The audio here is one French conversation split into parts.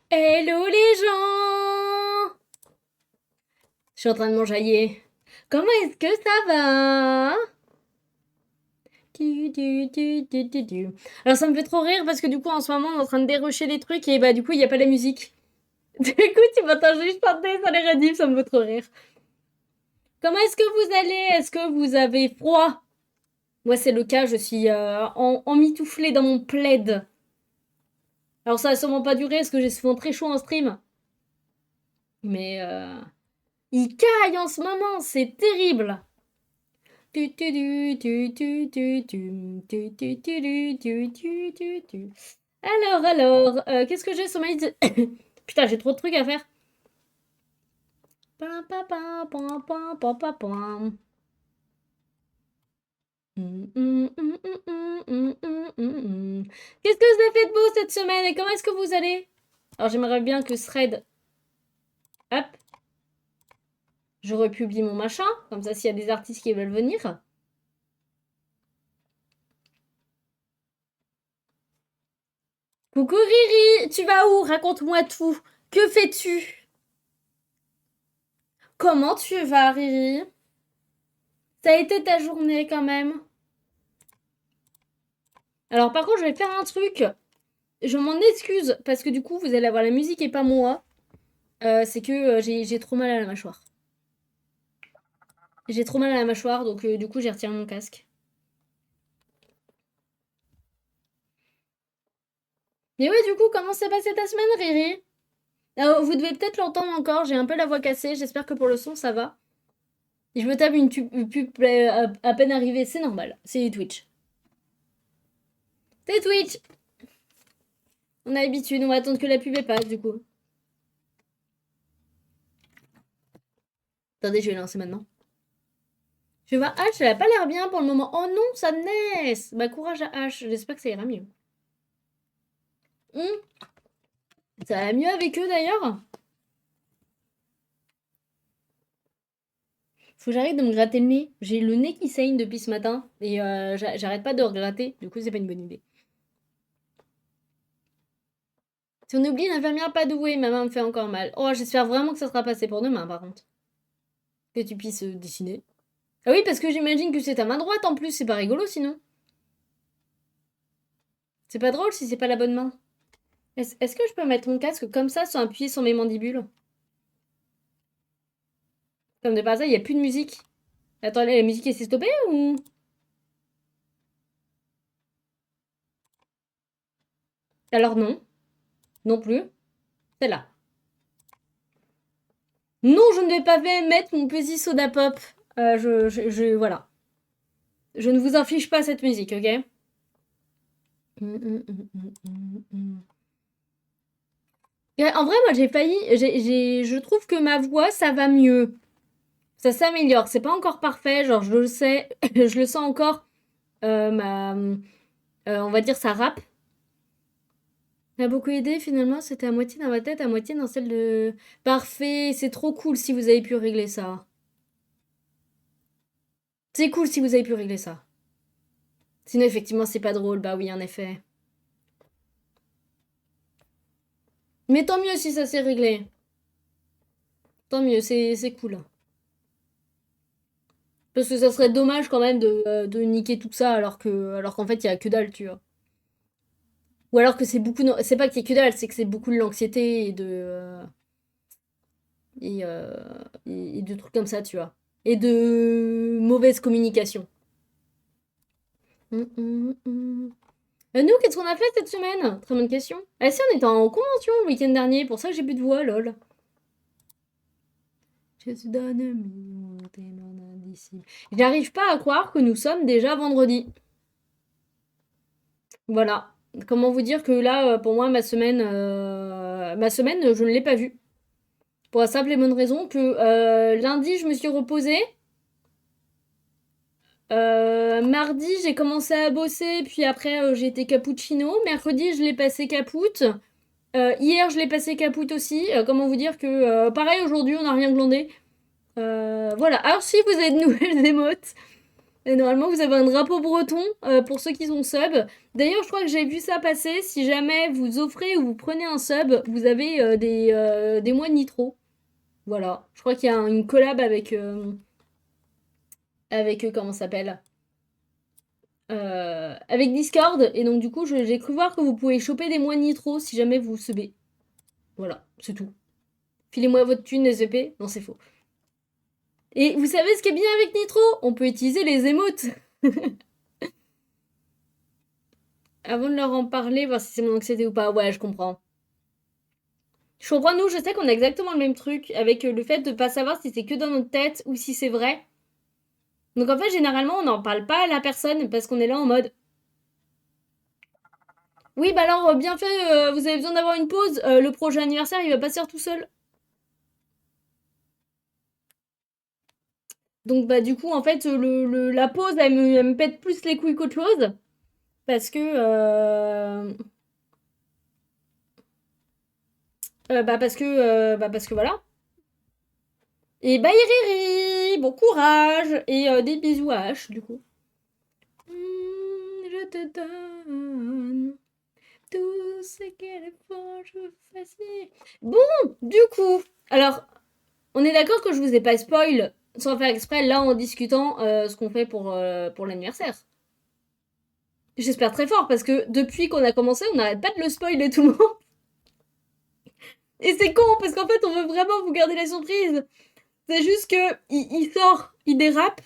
Hello les gens! Je suis en train de m'enjailler. Comment est-ce que ça va? Alors ça me fait trop rire parce que du coup en ce moment on est en train de dérocher les trucs et bah du coup il n'y a pas la musique. Du coup tu m'entends juste chanter sur les rediffs, ça me fait trop rire. Comment est-ce que vous allez? Est-ce que vous avez froid? Moi c'est le cas, je suis emmitouflée dans mon plaid. Alors ça va sûrement pas durer parce que j'ai souvent très chaud en stream. Mais il caille en ce moment, c'est terrible. Alors, qu'est-ce que j'ai sur ma liste? Putain, j'ai trop de trucs à faire. Qu'est-ce que vous avez fait de beau cette semaine et comment est-ce que vous allez? Alors, j'aimerais bien que Thread, hop, je republie mon machin, comme ça s'il y a des artistes qui veulent venir. Coucou Riri, tu vas où? Raconte-moi tout. Que fais-tu? Comment tu vas, Riri? Ça a été ta journée quand même? Alors par contre, je vais faire un truc. Je m'en excuse parce que du coup, vous allez avoir la musique et pas moi. C'est que j'ai trop mal à la mâchoire. J'ai trop mal à la mâchoire, donc du coup, j'ai retiré mon casque. Mais ouais, du coup, comment s'est passée ta semaine, Riri? Alors, vous devez peut-être l'entendre encore, j'ai un peu la voix cassée. J'espère que pour le son, ça va. Et je me tape une pub à peine arrivée, c'est normal. C'est Twitch. C'est Twitch! On a l'habitude, on va attendre que la pub passe, du coup. Attendez, je vais lancer maintenant. Je vais voir H, elle a pas l'air bien pour le moment. Oh non, ça naisse. Bah courage à H, j'espère que ça ira mieux. Ça va mieux avec eux d'ailleurs? Faut que j'arrête de me gratter le nez. J'ai le nez qui saigne depuis ce matin et j'arrête pas de regratter. Du coup, c'est pas une bonne idée. Si on oublie l'infirmière pas douée, ma main me fait encore mal. Oh, j'espère vraiment que ça sera passé pour demain par contre. Que tu puisses dessiner. Ah oui, parce que j'imagine que c'est ta main droite en plus, c'est pas rigolo sinon. C'est pas drôle si c'est pas la bonne main. Est-ce que je peux mettre mon casque comme ça sans appuyer sur mes mandibules? Comme de par hasard, il n'y a plus de musique. Attends, la musique s'est stoppée ou... Alors non. Non plus. Celle-là. Non, je ne vais pas mettre mon petit soda pop. Voilà. Je ne vous inflige pas cette musique, ok? En vrai, moi, j'ai failli... je trouve que ma voix, ça va mieux. Ça s'améliore. C'est pas encore parfait, genre, je le sais. Je le sens encore. On va dire, ça rappe. Ça a beaucoup aidé, finalement. C'était à moitié dans ma tête, à moitié dans celle de... Parfait. C'est trop cool si vous avez pu régler ça. C'est cool si vous avez pu régler ça. Sinon, effectivement, c'est pas drôle. Bah oui, en effet. Mais tant mieux si ça s'est réglé. Tant mieux, c'est cool. Parce que ça serait dommage quand même de niquer tout ça alors qu'en fait, il y a que dalle, tu vois. Ou alors que c'est beaucoup... C'est pas qu'il y a que dalle, c'est que c'est beaucoup de l'anxiété et, euh, et de trucs comme ça, tu vois. Et de mauvaise communication. Nous, qu'est-ce qu'on a fait cette semaine? Très bonne question. Ah si, on était en convention le week-end dernier, pour ça que j'ai plus de voix, lol. Je te donne mon indicible. J'arrive pas à croire que nous sommes déjà vendredi. Voilà. Comment vous dire que là, pour moi, ma semaine, je ne l'ai pas vue. Pour la simple et bonne raison que lundi, je me suis reposée. Mardi, j'ai commencé à bosser, puis après, j'ai été cappuccino. Mercredi, je l'ai passé capoute. Hier, je l'ai passé capoute aussi. Comment vous dire que, pareil, aujourd'hui, on n'a rien glandé. Voilà. Alors, si vous avez de nouvelles émotes, Et normalement, vous avez un drapeau breton pour ceux qui sont sub. D'ailleurs, je crois que j'ai vu ça passer. Si jamais vous offrez ou vous prenez un sub, vous avez des mois de nitro. Voilà. Je crois qu'il y a une collab avec comment ça s'appelle avec Discord. Et donc, du coup, j'ai cru voir que vous pouvez choper des mois de nitro si jamais vous subez. Voilà, c'est tout. Filez-moi votre thune, les EP. Non, c'est faux. Et vous savez ce qui est bien avec Nitro? On peut utiliser les émotes. Avant de leur en parler, voir si c'est mon anxiété ou pas. Ouais, je comprends. Je comprends, nous, je sais qu'on a exactement le même truc avec le fait de pas savoir si c'est que dans notre tête ou si c'est vrai. Donc en fait, généralement, on n'en parle pas à la personne parce qu'on est là en mode oui, bah alors, bien fait, vous avez besoin d'avoir une pause. Le projet anniversaire, il va pas se faire tout seul. Donc bah du coup, en fait, la pause, elle me pète plus les couilles qu'autre chose. Parce que... parce que voilà. Et bye Riri, bon courage et des bisous à H du coup. Je te donne tout ce qu'elle faut, je fascine. Bon, du coup, alors, on est d'accord que je vous ai pas spoil sans faire exprès là en discutant ce qu'on fait pour l'anniversaire. J'espère très fort parce que depuis qu'on a commencé, on n'arrête pas de le spoiler tout le monde. Et c'est con parce qu'en fait, on veut vraiment vous garder la surprise. C'est juste que il sort, il dérape.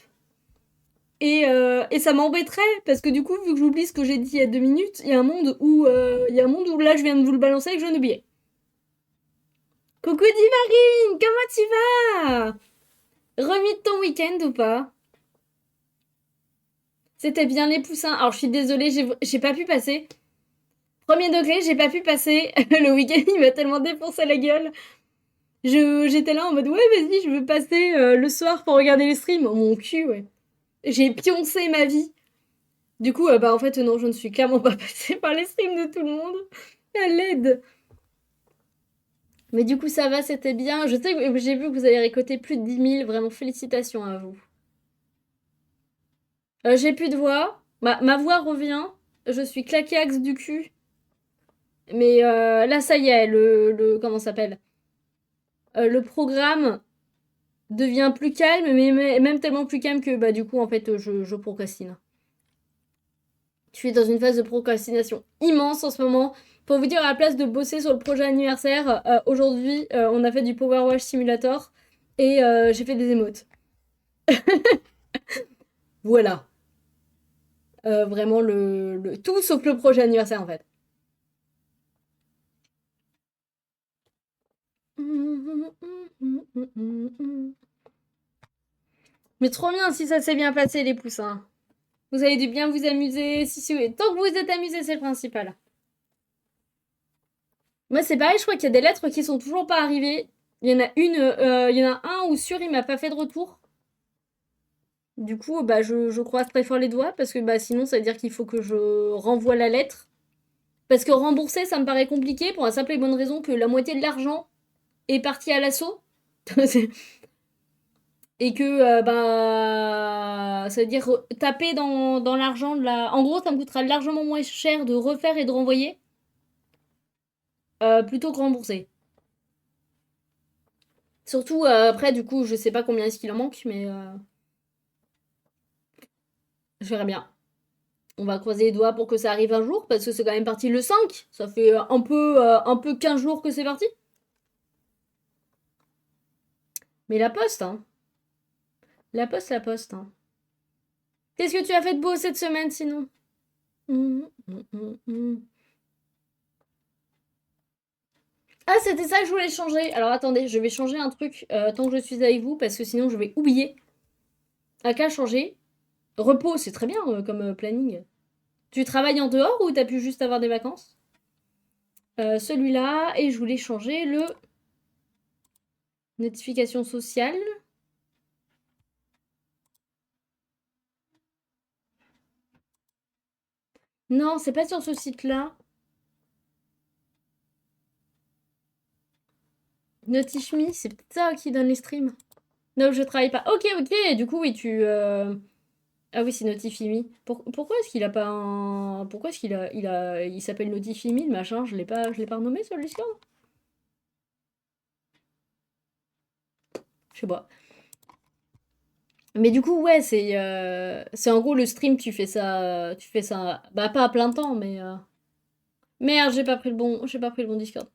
Et ça m'embêterait parce que du coup, vu que j'oublie ce que j'ai dit il y a 2 minutes, il y a un monde où là, je viens de vous le balancer et que je oublié. Coucou Divarine, comment tu vas? Remis de ton week-end ou pas? C'était bien les poussins. Alors, je suis désolée, j'ai pas pu passer. Premier degré, j'ai pas pu passer. Le week-end, il m'a tellement défoncé la gueule. J'étais là en mode, ouais, vas-y, je veux passer le soir pour regarder les streams. Oh, mon cul, ouais. J'ai pioncé ma vie. Du coup, bah en fait, non, je ne suis clairement pas passée par les streams de tout le monde. À l'aide. Mais du coup, ça va, c'était bien. Je sais que j'ai vu que vous avez récolté plus de 10 000. Vraiment, félicitations à vous. J'ai plus de voix. Ma voix revient. Je suis claquée axe du cul. Mais là, ça y est, comment ça s'appelle le programme devient plus calme, mais même tellement plus calme que, bah, du coup, en fait, je procrastine. Je suis dans une phase de procrastination immense en ce moment. Pour vous dire, à la place de bosser sur le projet anniversaire, aujourd'hui, on a fait du Power Wash Simulator et j'ai fait des émotes. Voilà. Vraiment tout sauf le projet anniversaire en fait. Mais trop bien si ça s'est bien passé les poussins. Vous avez dû bien vous amuser. Tant que vous êtes amusés, c'est le principal. Moi, c'est pareil, je crois qu'il y a des lettres qui sont toujours pas arrivées. Il y en a un où sûr il m'a pas fait de retour. Du coup, bah, je croise très fort les doigts parce que bah, sinon, ça veut dire qu'il faut que je renvoie la lettre. Parce que rembourser, ça me paraît compliqué pour la simple et bonne raison que la moitié de l'argent est parti à l'assaut. Et que, bah, ça veut dire taper dans l'argent de la. En gros, ça me coûtera largement moins cher de refaire et de renvoyer plutôt que rembourser. Surtout après, du coup, je sais pas combien est-ce qu'il en manque, mais je verrai bien. On va croiser les doigts pour que ça arrive un jour, parce que c'est quand même parti le 5. Ça fait un peu 15 jours que c'est parti. Mais la poste, hein. La poste, la poste, hein. Qu'est-ce que tu as fait de beau cette semaine, sinon? Ah, c'était ça que je voulais changer. Alors attendez, je vais changer un truc tant que je suis avec vous, parce que sinon je vais oublier. À qu'à changer. Repos, c'est très bien comme planning. Tu travailles en dehors ou t'as pu juste avoir des vacances? Celui-là, et je voulais changer le notification sociale. Non, c'est pas sur ce site-là. Notifme, c'est peut-être ça qui donne les streams. Non, je travaille pas. Ok, ok, du coup, oui, tu... Ah oui, c'est Notifimi. Pourquoi est-ce qu'il a pas un... Pourquoi est-ce il s'appelle Notifimi, le machin? Je l'ai pas renommé sur le Discord? Je sais pas. Mais du coup, ouais, c'est en gros le stream, tu fais ça, bah pas à plein temps, mais merde, j'ai pas pris le bon Discord.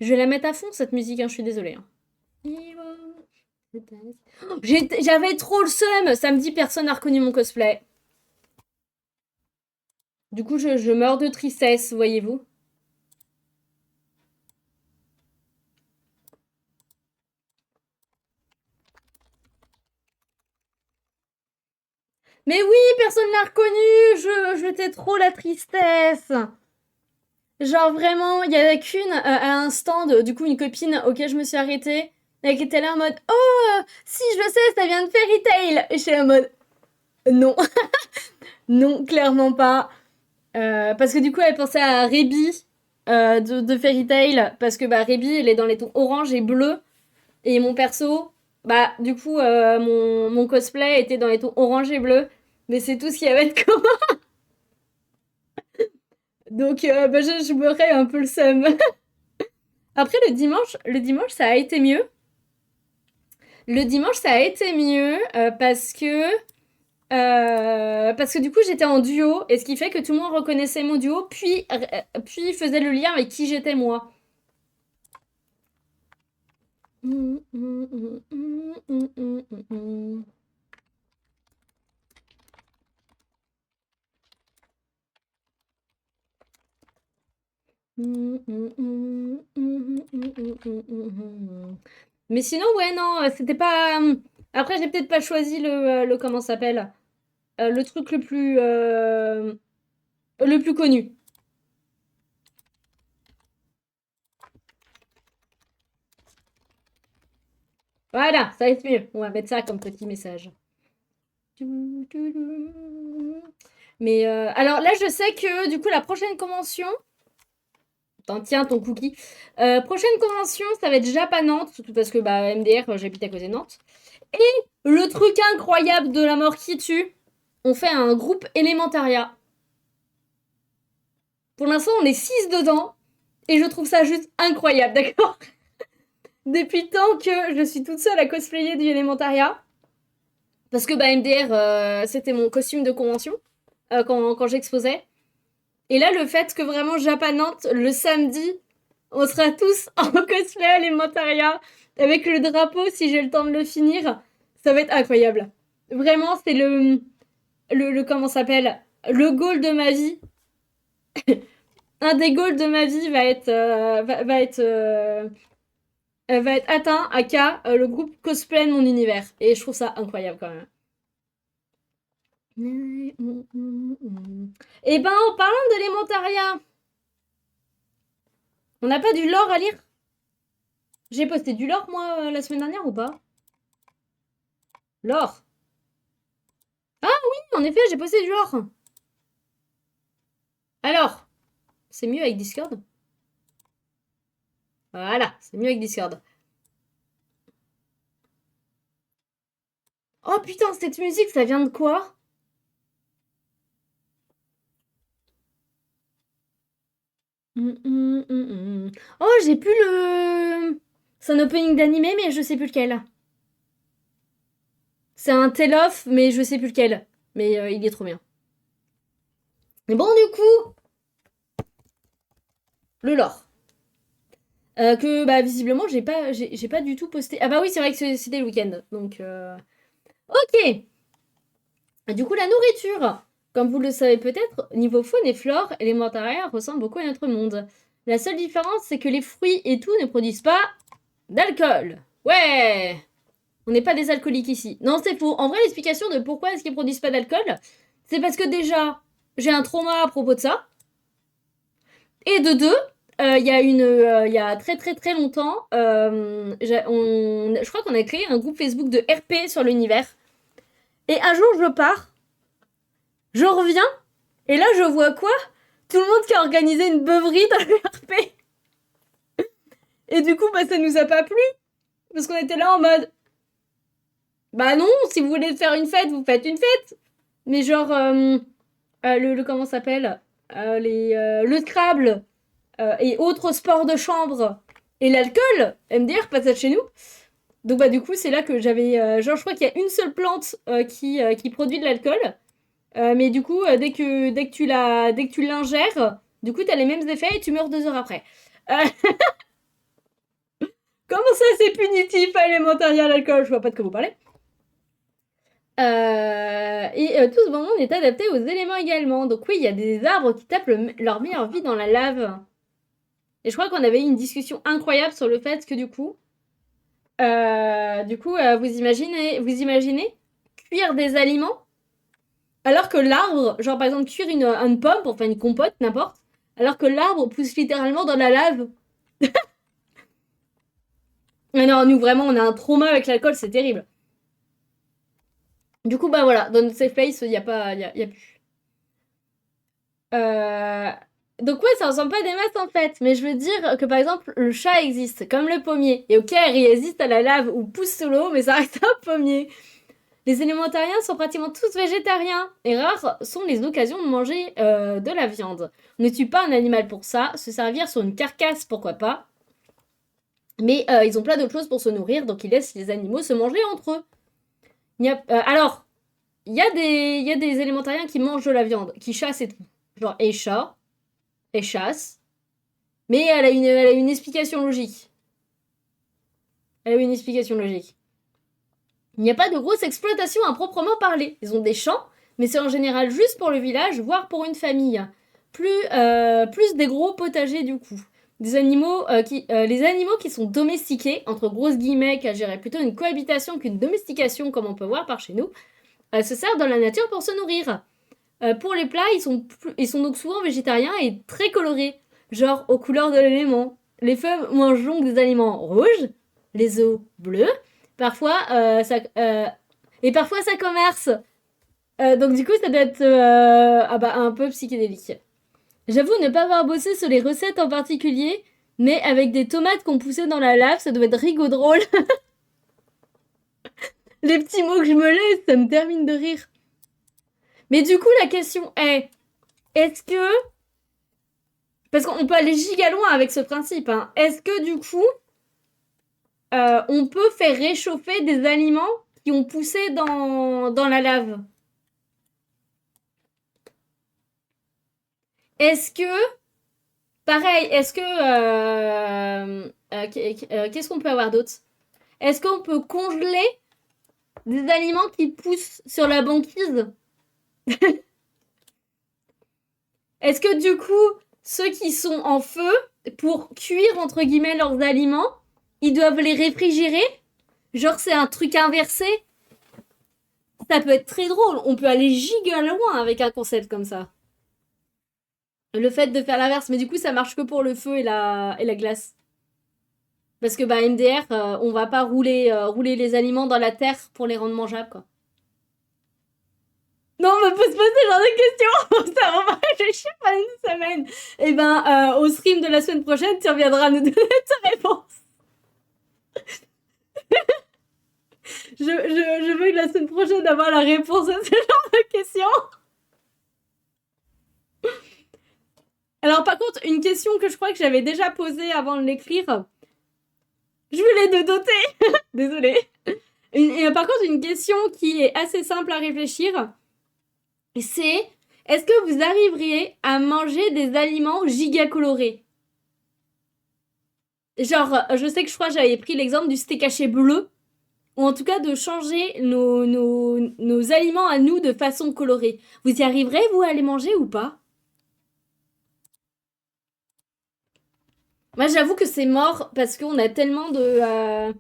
Je vais la mettre à fond cette musique, hein, je suis désolée, hein. J'avais trop le seum. Samedi, personne n'a reconnu mon cosplay. Du coup, je meurs de tristesse, voyez-vous. Mais oui, personne l'a reconnu. J'étais trop la tristesse. Genre vraiment, il y avait qu'une à un stand, du coup une copine auquel je me suis arrêtée, elle qui était là en mode «Oh, si je le sais, ça vient de Fairy Tail!» Et j'étais là en mode «Non, non, clairement pas». Parce que du coup, elle pensait à Rebi de Fairy Tail, parce que bah, Rebi, elle est dans les tons orange et bleu, et mon perso, bah du coup, mon cosplay était dans les tons orange et bleu, mais c'est tout ce qu'il y avait de commun. Donc bah, je me un peu le seum. Après, le dimanche, ça a été mieux. Le dimanche, ça a été mieux parce que du coup, j'étais en duo, et ce qui fait que tout le monde reconnaissait mon duo, puis faisait le lien avec qui j'étais moi. Mais sinon, ouais, non, c'était pas. Après, j'ai peut-être pas choisi comment ça s'appelle, le truc le plus connu. Voilà, ça va être mieux. On va mettre ça comme petit message. Mais alors là, je sais que du coup, la prochaine convention. T'en tiens ton cookie. Prochaine convention, ça va être Japan Nantes, surtout parce que bah, MDR, j'habite à côté de Nantes. Et le truc incroyable de la mort qui tue, on fait un groupe Elementaria. Pour l'instant, on est 6 dedans. Et je trouve ça juste incroyable, d'accord? Depuis tant que je suis toute seule à cosplayer du Elementaria. Parce que bah, MDR, c'était mon costume de convention quand j'exposais. Et là, le fait que vraiment Japan Nantes, le samedi, on sera tous en cosplay Elementaria avec le drapeau si j'ai le temps de le finir, ça va être incroyable. Vraiment, c'est le comment ça s'appelle, le goal de ma vie. Un des goals de ma vie va être atteint aka le groupe cosplay de mon univers. Et je trouve ça incroyable quand même. Et ben, en parlant de l'élémentaria, on n'a pas du lore à lire? J'ai posté du lore, moi, la semaine dernière ou pas? Lore. Ah oui, en effet, j'ai posté du lore. Alors, c'est mieux avec Discord? Voilà, c'est mieux avec Discord. Oh putain, cette musique, ça vient de quoi? Oh, j'ai plus le... C'est un opening d'animé, mais je sais plus lequel. C'est un tell-off, mais je sais plus lequel. Mais il est trop bien. Et bon, du coup, le lore. Que bah visiblement j'ai pas du tout posté. Ah bah oui, c'est vrai que c'était le week-end. Donc ok. Du coup, la nourriture. Comme vous le savez peut-être, niveau faune et flore, Elementaria ressemble beaucoup à notre monde. La seule différence, c'est que les fruits et tout ne produisent pas d'alcool. Ouais. On n'est pas des alcooliques ici. Non, c'est faux. En vrai, l'explication de pourquoi est-ce qu'ils produisent pas d'alcool, c'est parce que déjà, j'ai un trauma à propos de ça. Et de deux, il y a très très très longtemps, je crois qu'on a créé un groupe Facebook de RP sur l'univers. Et un jour, je pars, je reviens, et là, je vois quoi? tout le monde qui a organisé une beuverie dans le RP. Et du coup, bah, ça nous a pas plu. Parce qu'on était là en mode... Bah non, si vous voulez faire une fête, vous faites une fête. Mais genre, comment ça s'appelle le Scrabble et autres sports de chambre et l'alcool, MDR, pas ça de chez nous. Donc bah du coup, c'est là que j'avais... genre, je crois qu'il y a une seule plante qui produit de l'alcool. Mais du coup, dès que tu l'ingères, du coup, t'as les mêmes effets et tu meurs 2 heures après. Comment ça, c'est punitif, alimentaire, l'alcool? Je vois pas de quoi vous parlez. Tout ce moment est adapté aux éléments également. Donc oui, il y a des arbres qui tapent leur meilleure vie dans la lave. Et je crois qu'on avait eu une discussion incroyable sur le fait que vous imaginez cuire des aliments alors que l'arbre, genre par exemple cuire une pomme pour faire une compote, n'importe, alors que l'arbre pousse littéralement dans la lave. Mais non, nous vraiment, on a un trauma avec l'alcool, c'est terrible. Du coup, bah voilà, dans notre safe place, il y a plus. Donc ouais, ça ressemble pas à des masses en fait, mais je veux dire que par exemple, le chat existe, comme le pommier. Et ok, il résiste à la lave ou pousse sous l'eau, mais ça reste un pommier. Les élémentariens sont pratiquement tous végétariens, et rares sont les occasions de manger de la viande. On ne tue pas un animal pour ça, se servir sur une carcasse, pourquoi pas. Mais ils ont plein d'autres choses pour se nourrir, donc ils laissent les animaux se manger entre eux. Alors, il y a des élémentariens qui mangent de la viande, qui chassent et tout. Genre, et chat, et chasse. Mais elle a une explication logique. Elle a une explication logique. Il n'y a pas de grosse exploitation à proprement parler. Ils ont des champs, mais c'est en général juste pour le village, voire pour une famille. Plus des gros potagers du coup. Les animaux qui sont domestiqués, entre grosses guillemets, qui géraient plutôt une cohabitation qu'une domestication, comme on peut voir par chez nous, se servent dans la nature pour se nourrir. Pour les plats, ils sont donc souvent végétariens et très colorés, genre aux couleurs de l'élément. Les feuilles mangent donc des aliments rouges, les os bleus, parfois ça commerce. Donc du coup, ça doit être un peu psychédélique. J'avoue ne pas avoir bossé sur les recettes en particulier, mais avec des tomates qu'on poussait dans la lave, ça doit être rigolo drôle. Les petits mots que je me laisse, ça me termine de rire. Mais du coup, la question est, est-ce que... Parce qu'on peut aller giga loin avec ce principe, hein. Est-ce que du coup, on peut faire réchauffer des aliments qui ont poussé dans la lave? Est-ce que... Pareil, est-ce que... qu'est-ce qu'on peut avoir d'autre? Est-ce qu'on peut congeler des aliments qui poussent sur la banquise? Est-ce que du coup, ceux qui sont en feu, pour cuire entre guillemets leurs aliments, ils doivent les réfrigérer? Genre c'est un truc inversé? Ça peut être très drôle. On peut aller giga loin avec un concept comme ça. Le fait de faire l'inverse, mais du coup ça marche que pour le feu et la glace. Parce que bah MDR, on va pas rouler les aliments dans la terre pour les rendre mangeables quoi. Non, on me pose pas ce genre de questions. Ça va pas réfléchir pendant une semaine. Et ben, au stream de la semaine prochaine, tu reviendras nous donner ta réponse. Je veux que la semaine prochaine avoir la réponse à ce genre de questions. Alors par contre, une question que je crois que j'avais déjà posée avant de l'écrire. Je voulais de doter. Désolée. Par contre, une question qui est assez simple à réfléchir. C'est, est-ce que vous arriveriez à manger des aliments giga colorés? Genre, je sais que je crois que j'avais pris l'exemple du steak haché bleu. Ou en tout cas de changer nos aliments à nous de façon colorée. Vous y arriverez, vous, à les manger ou pas? Moi, j'avoue que c'est mort parce qu'on a tellement de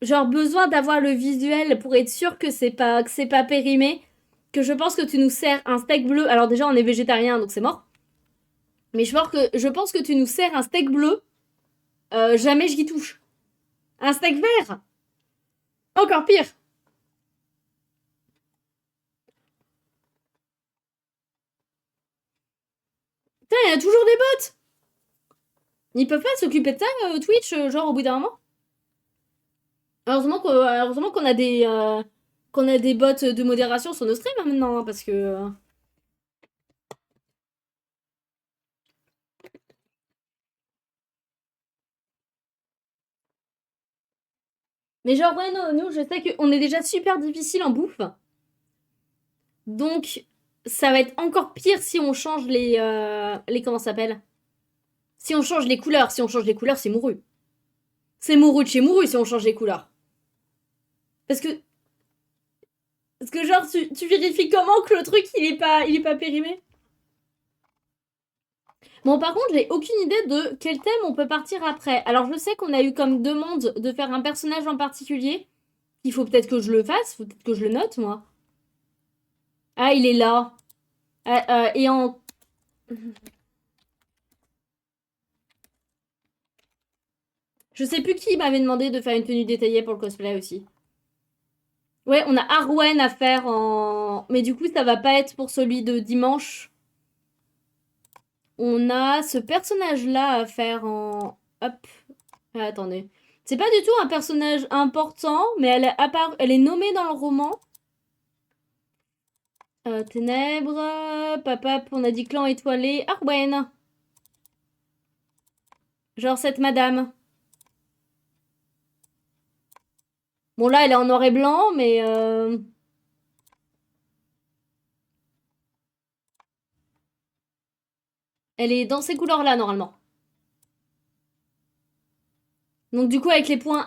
genre besoin d'avoir le visuel pour être sûr que c'est pas périmé, que je pense que tu nous sers un steak bleu. Alors déjà, on est végétarien, donc c'est mort. Mais je pense que tu nous sers un steak bleu, jamais j'y touche. Un steak vert, encore pire. Putain, il y a toujours des bots. Ils peuvent pas s'occuper de ça, Twitch, genre au bout d'un moment. Heureusement qu'on a des bots de modération sur nos streams hein, maintenant, hein, parce que. Mais genre, ouais, non, nous, je sais qu'on est déjà super difficile en bouffe. Donc, ça va être encore pire si on change les comment ça s'appelle? Si on change les couleurs. Si on change les couleurs, c'est mouru. C'est mouru de chez mouru si on change les couleurs. Parce que. Parce que genre, tu vérifies comment que le truc, il est pas périmé? Bon, par contre, j'ai aucune idée de quel thème on peut partir après. Alors, je sais qu'on a eu comme demande de faire un personnage en particulier. Il faut peut-être que je le fasse, faut peut-être que je le note, moi. Ah, il est là. Et en... Je sais plus qui m'avait demandé de faire une tenue détaillée pour le cosplay aussi. Ouais, on a Arwen à faire en... Mais du coup, ça va pas être pour celui de dimanche. On a ce personnage-là à faire en... Hop. Ah, attendez. C'est pas du tout un personnage important, mais elle est nommée dans le roman. Ténèbres, papap, on a dit clan étoilé. Arwen. Genre cette madame. Bon là, elle est en noir et blanc, mais... Elle est dans ces couleurs-là, normalement. Donc du coup, avec les points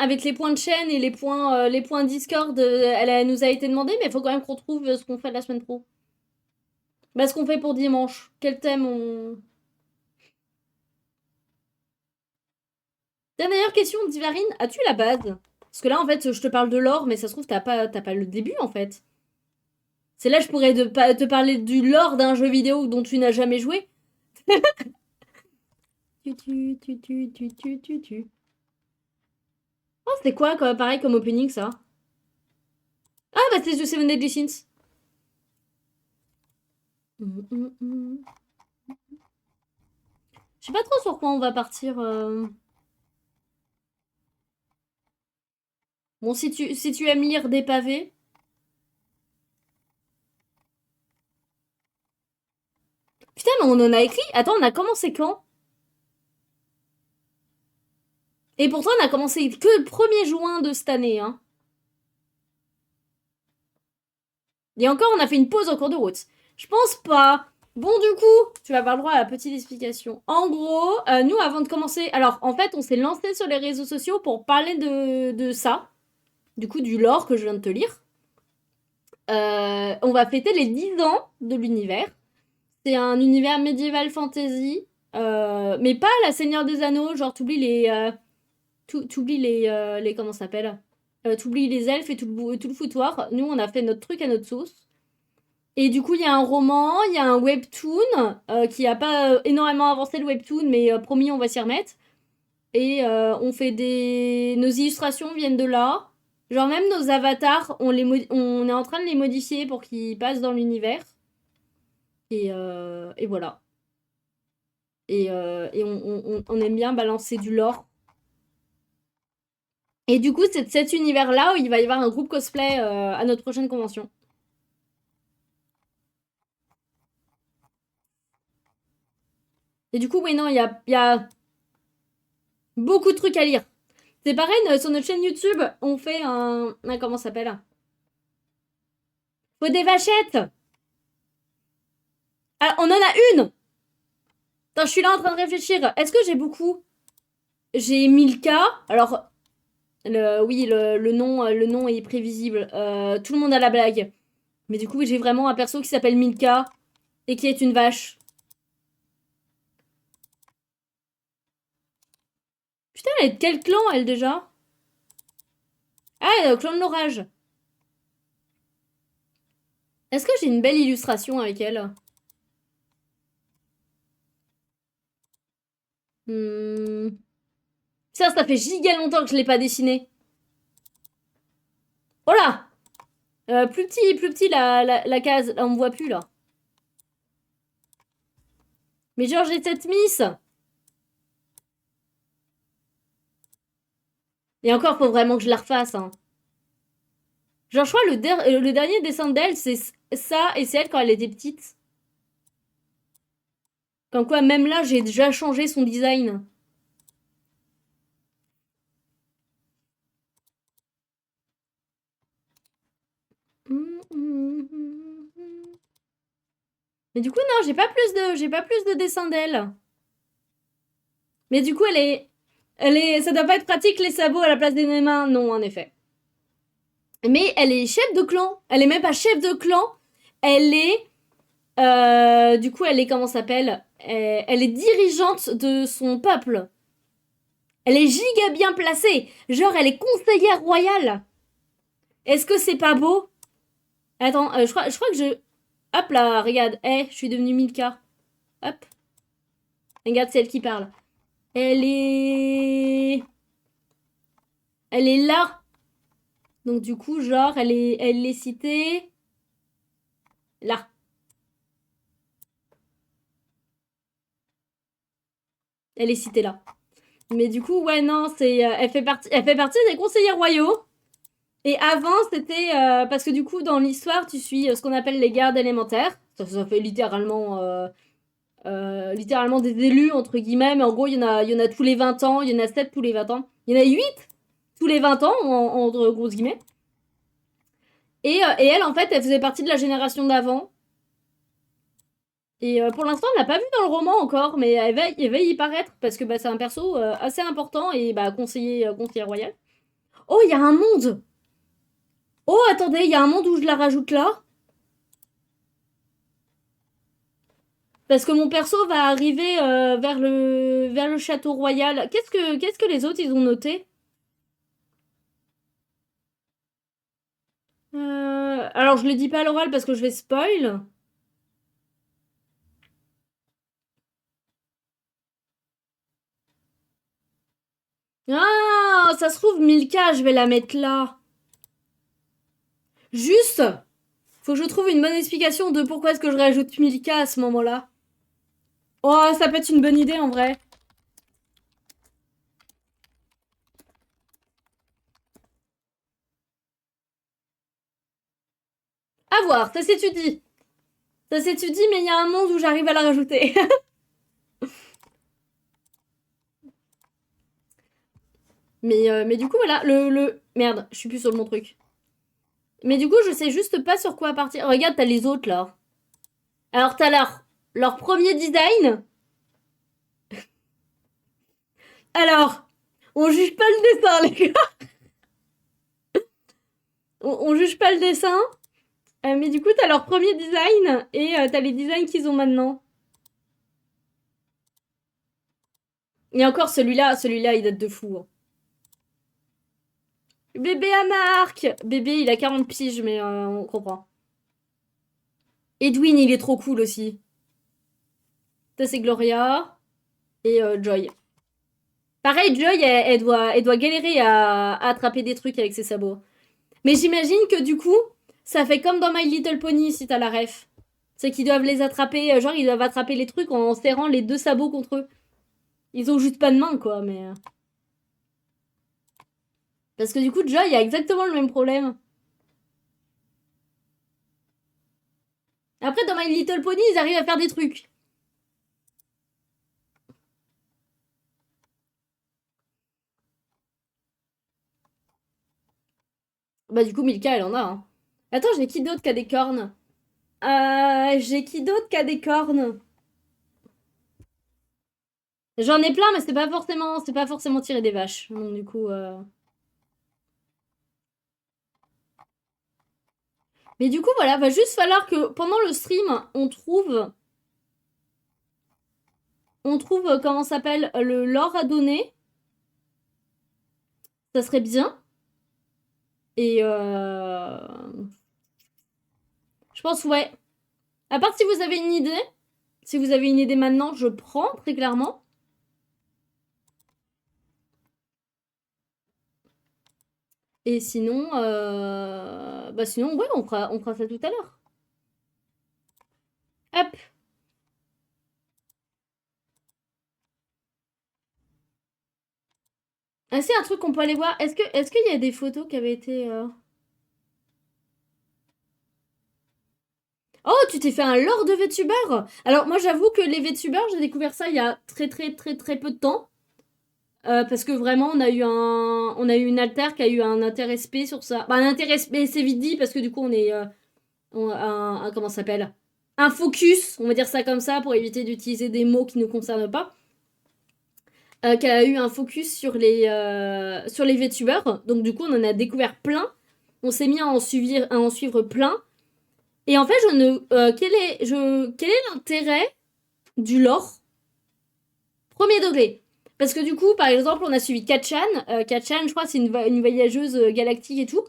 de chaîne et les points Discord, elle nous a été demandé, mais il faut quand même qu'on trouve ce qu'on fait la semaine pro. Bah, ce qu'on fait pour dimanche. Quel thème on... Dernière question, Divarine, as-tu la base? Parce que là, en fait, je te parle de l'or, mais ça se trouve, t'as pas le début, en fait. C'est là, je pourrais te parler du lore d'un jeu vidéo dont tu n'as jamais joué. Oh, c'était quoi, pareil, comme opening, ça? Ah, bah, c'est The Seven Deadly Sins. Je sais pas trop sur quoi on va partir. Bon, si tu aimes lire des pavés. Putain, mais on en a écrit. Attends, on a commencé quand? Et pourtant, on a commencé que le 1er juin de cette année, hein. Et encore, on a fait une pause en cours de route. Je pense pas. Bon, du coup, tu vas avoir le droit à la petite explication. En gros, nous, avant de commencer... Alors, en fait, on s'est lancé sur les réseaux sociaux pour parler de ça. Du coup, du lore que je viens de te lire. On va fêter les 10 ans de l'univers. C'est un univers médiéval fantasy. Mais pas la Seigneur des Anneaux. Genre, t'oublies t'oublies les... Comment ça s'appelle? T'oublies les elfes et tout le foutoir. Nous, on a fait notre truc à notre sauce. Et du coup, il y a un roman, il y a un webtoon qui a pas énormément avancé le webtoon, mais promis, on va s'y remettre. Et on fait des... Nos illustrations viennent de là. Genre même nos avatars, on est en train de les modifier pour qu'ils passent dans l'univers. Et voilà. Et on aime bien balancer du lore. Et du coup, c'est cet univers-là où il va y avoir un groupe cosplay à notre prochaine convention. Et du coup, oui, non, il y a beaucoup de trucs à lire. C'est pareil, sur notre chaîne YouTube, on fait comment ça s'appelle? Faut des vachettes. Ah, on en a une. Attends, je suis là en train de réfléchir. Est-ce que j'ai beaucoup? J'ai 1000K. Alors, oui, le nom est prévisible. Tout le monde a la blague. Mais du coup, j'ai vraiment un perso qui s'appelle 1000K et qui est une vache. Putain, elle est de quel clan, elle, déjà? Ah, elle est au clan de l'orage. Est-ce que j'ai une belle illustration avec elle? Hmm. Ça fait giga longtemps que je l'ai pas dessiné. Oh là! Plus petit la case. Là, on me voit plus, là. Mais genre, j'ai cette miss. Et encore, faut vraiment que je la refasse, hein. Genre, je crois le dernier dessin d'elle, c'est ça, et c'est elle quand elle était petite. Comme quoi, même là, j'ai déjà changé son design. Mais du coup, non, j'ai pas plus de dessins d'elle. Mais du coup, ça doit pas être pratique les sabots à la place des mains. Non, en effet. Mais elle est chef de clan. Elle est même pas chef de clan. Elle est, du coup, elle est, comment ça s'appelle? Elle est dirigeante de son peuple. Elle est giga bien placée. Genre, elle est conseillère royale. Est-ce que c'est pas beau? Attends, je crois que je... Hop là, regarde. Je suis devenue Milka. Hop. Regarde, c'est elle qui parle. Elle est... Elle est là. Donc du coup, genre, elle est citée... Là. Elle est citée là. Mais du coup, ouais, non, c'est... elle fait partie des conseillers royaux. Et avant, c'était... parce que du coup, dans l'histoire, tu suis ce qu'on appelle les gardes élémentaires. Ça fait littéralement des élus, entre guillemets. Mais en gros, il y en a tous les 20 ans. Il y en a 7 tous les 20 ans. Il y en a 8 tous les 20 ans, entre grosses guillemets. Et elle, en fait, elle faisait partie de la génération d'avant. Et pour l'instant, on l'a pas vu dans le roman encore, mais elle va y paraître parce que bah, c'est un perso assez important et bah, conseiller royal. Oh, il y a un monde. Oh, attendez, il y a un monde où je la rajoute là. Parce que mon perso va arriver vers le château royal. Qu'est-ce que les autres, ils ont noté? Alors, je le dis pas à l'oral parce que je vais spoil. Ah, ça se trouve, Milka, je vais la mettre là. Juste, faut que je trouve une bonne explication de pourquoi est-ce que je rajoute Milka à ce moment-là. Oh, ça peut être une bonne idée en vrai. À voir, ça s'étudie. Ça s'étudie, mais il y a un monde où j'arrive à la rajouter. Mais du coup, voilà, Merde, je suis plus sur le bon truc. Mais du coup, je sais juste pas sur quoi partir. Regarde, t'as les autres, là. Alors, t'as leur premier design. Alors, on juge pas le dessin, les gars. On juge pas le dessin. Mais du coup, t'as leur premier design et t'as les designs qu'ils ont maintenant. Et encore, celui-là, il date de fou, hein. Bébé à Marc. Bébé, il a 40 piges, mais on comprend. Edwin, il est trop cool aussi. Ça, c'est Gloria et Joy. Pareil, Joy, elle doit galérer à attraper des trucs avec ses sabots. Mais j'imagine que du coup, ça fait comme dans My Little Pony si t'as la ref. C'est qu'ils doivent les attraper, genre ils doivent attraper les trucs en serrant les deux sabots contre eux. Ils ont juste pas de main, quoi, mais... Parce que du coup, Joy a exactement le même problème. Après, dans My Little Pony, ils arrivent à faire des trucs. Bah du coup, Milka, elle en a, hein. Attends, j'ai qui d'autre qui a des cornes? J'ai qui d'autre qui a des cornes? J'en ai plein, mais c'est pas forcément tirer des vaches. Donc du coup... Mais du coup, voilà, va juste falloir que pendant le stream, on trouve comment s'appelle le lore à donner. Ça serait bien. Et je pense, ouais. À part si vous avez une idée. Si vous avez une idée maintenant, je prends, très clairement. Et sinon, bah sinon, ouais, on fera ça tout à l'heure. Hop. Ah, c'est un truc qu'on peut aller voir. Est-ce qu'il y a des photos qui avaient été... Oh, tu t'es fait un lore de VTuber? Alors, moi, j'avoue que les VTubers, j'ai découvert ça il y a très, très, très, très peu de temps. Parce que vraiment, on a eu une alter qui a eu un intérêt SP sur ça. Bah, un intérêt SP, c'est vite dit, parce que du coup, on est... comment ça s'appelle? Un focus, on va dire ça comme ça, pour éviter d'utiliser des mots qui ne nous concernent pas. Qui a eu un focus sur les VTubers. Donc, du coup, on en a découvert plein. On s'est mis à en suivre plein. Et en fait, quel est l'intérêt du lore premier degré? Parce que du coup, par exemple, on a suivi Katchan. Katchan, je crois, c'est une voyageuse galactique et tout.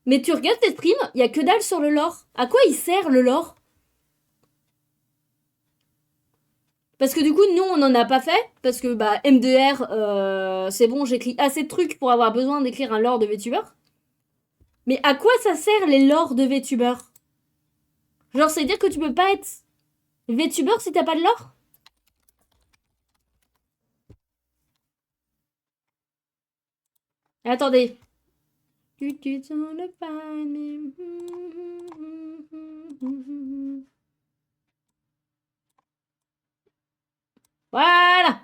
Mais tu regardes tes streams, il y a que dalle sur le lore. À quoi il sert le lore? Parce que du coup, nous, on n'en a pas fait. Parce que bah, MDR, c'est bon, j'écris assez de trucs pour avoir besoin d'écrire un lore de VTuber. Mais à quoi ça sert les lores de VTuber? Genre, c'est dire que tu peux pas être VTuber si t'as pas de lore? Attendez. Voilà.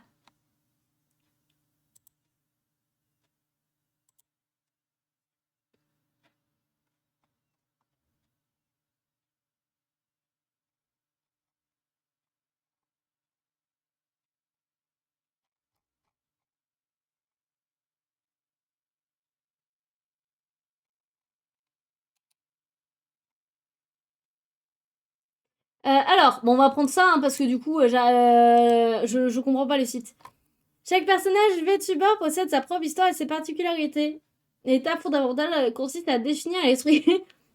Alors, bon, on va prendre ça, hein, parce que du coup, je comprends pas le site. Chaque personnage VTuber possède sa propre histoire et ses particularités. L'étape fondamentale consiste à définir l'esprit,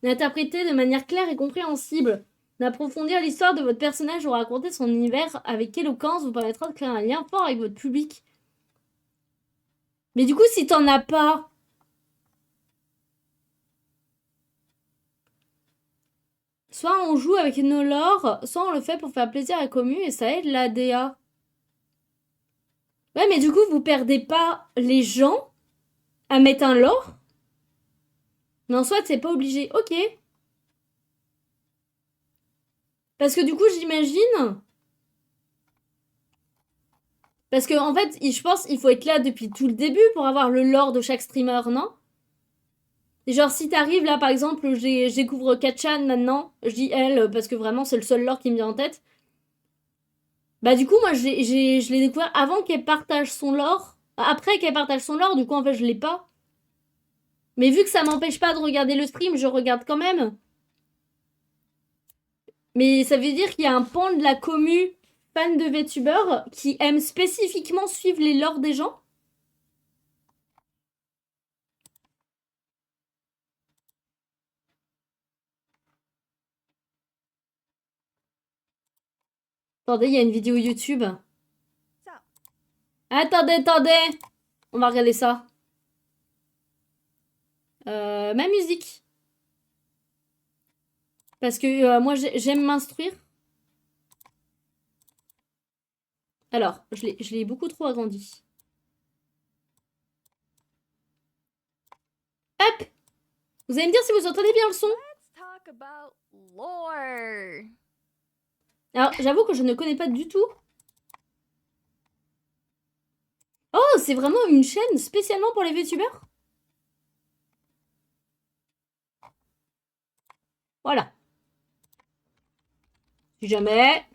d'interpréter de manière claire et compréhensible, d'approfondir l'histoire de votre personnage ou raconter son univers avec éloquence vous permettra de créer un lien fort avec votre public. Mais du coup, si t'en as pas... Soit on joue avec nos lores, soit on le fait pour faire plaisir à la commu et ça aide la DA. Ouais, mais du coup, vous perdez pas les gens à mettre un lore? Non, soit c'est pas obligé. Ok. Parce que du coup, j'imagine... Parce que en fait, je pense qu'il faut être là depuis tout le début pour avoir le lore de chaque streamer, non? Et genre, si t'arrives là, par exemple, je découvre Katchan maintenant, je dis elle parce que vraiment c'est le seul lore qui me vient en tête. Bah, du coup, moi je l'ai découvert avant qu'elle partage son lore. Après qu'elle partage son lore, du coup, en fait, je l'ai pas. Mais vu que ça m'empêche pas de regarder le stream, je regarde quand même. Mais ça veut dire qu'il y a un pan de la commu fan de VTuber qui aime spécifiquement suivre les lores des gens. Attendez, il y a une vidéo YouTube. Attendez. On va regarder ça. Ma musique. Parce que moi, j'aime m'instruire. Alors, je l'ai beaucoup trop agrandi. Hop! Vous allez me dire si vous entendez bien le son. Alors, j'avoue que je ne connais pas du tout. Oh, c'est vraiment une chaîne spécialement pour les VTubers? Voilà. Si jamais.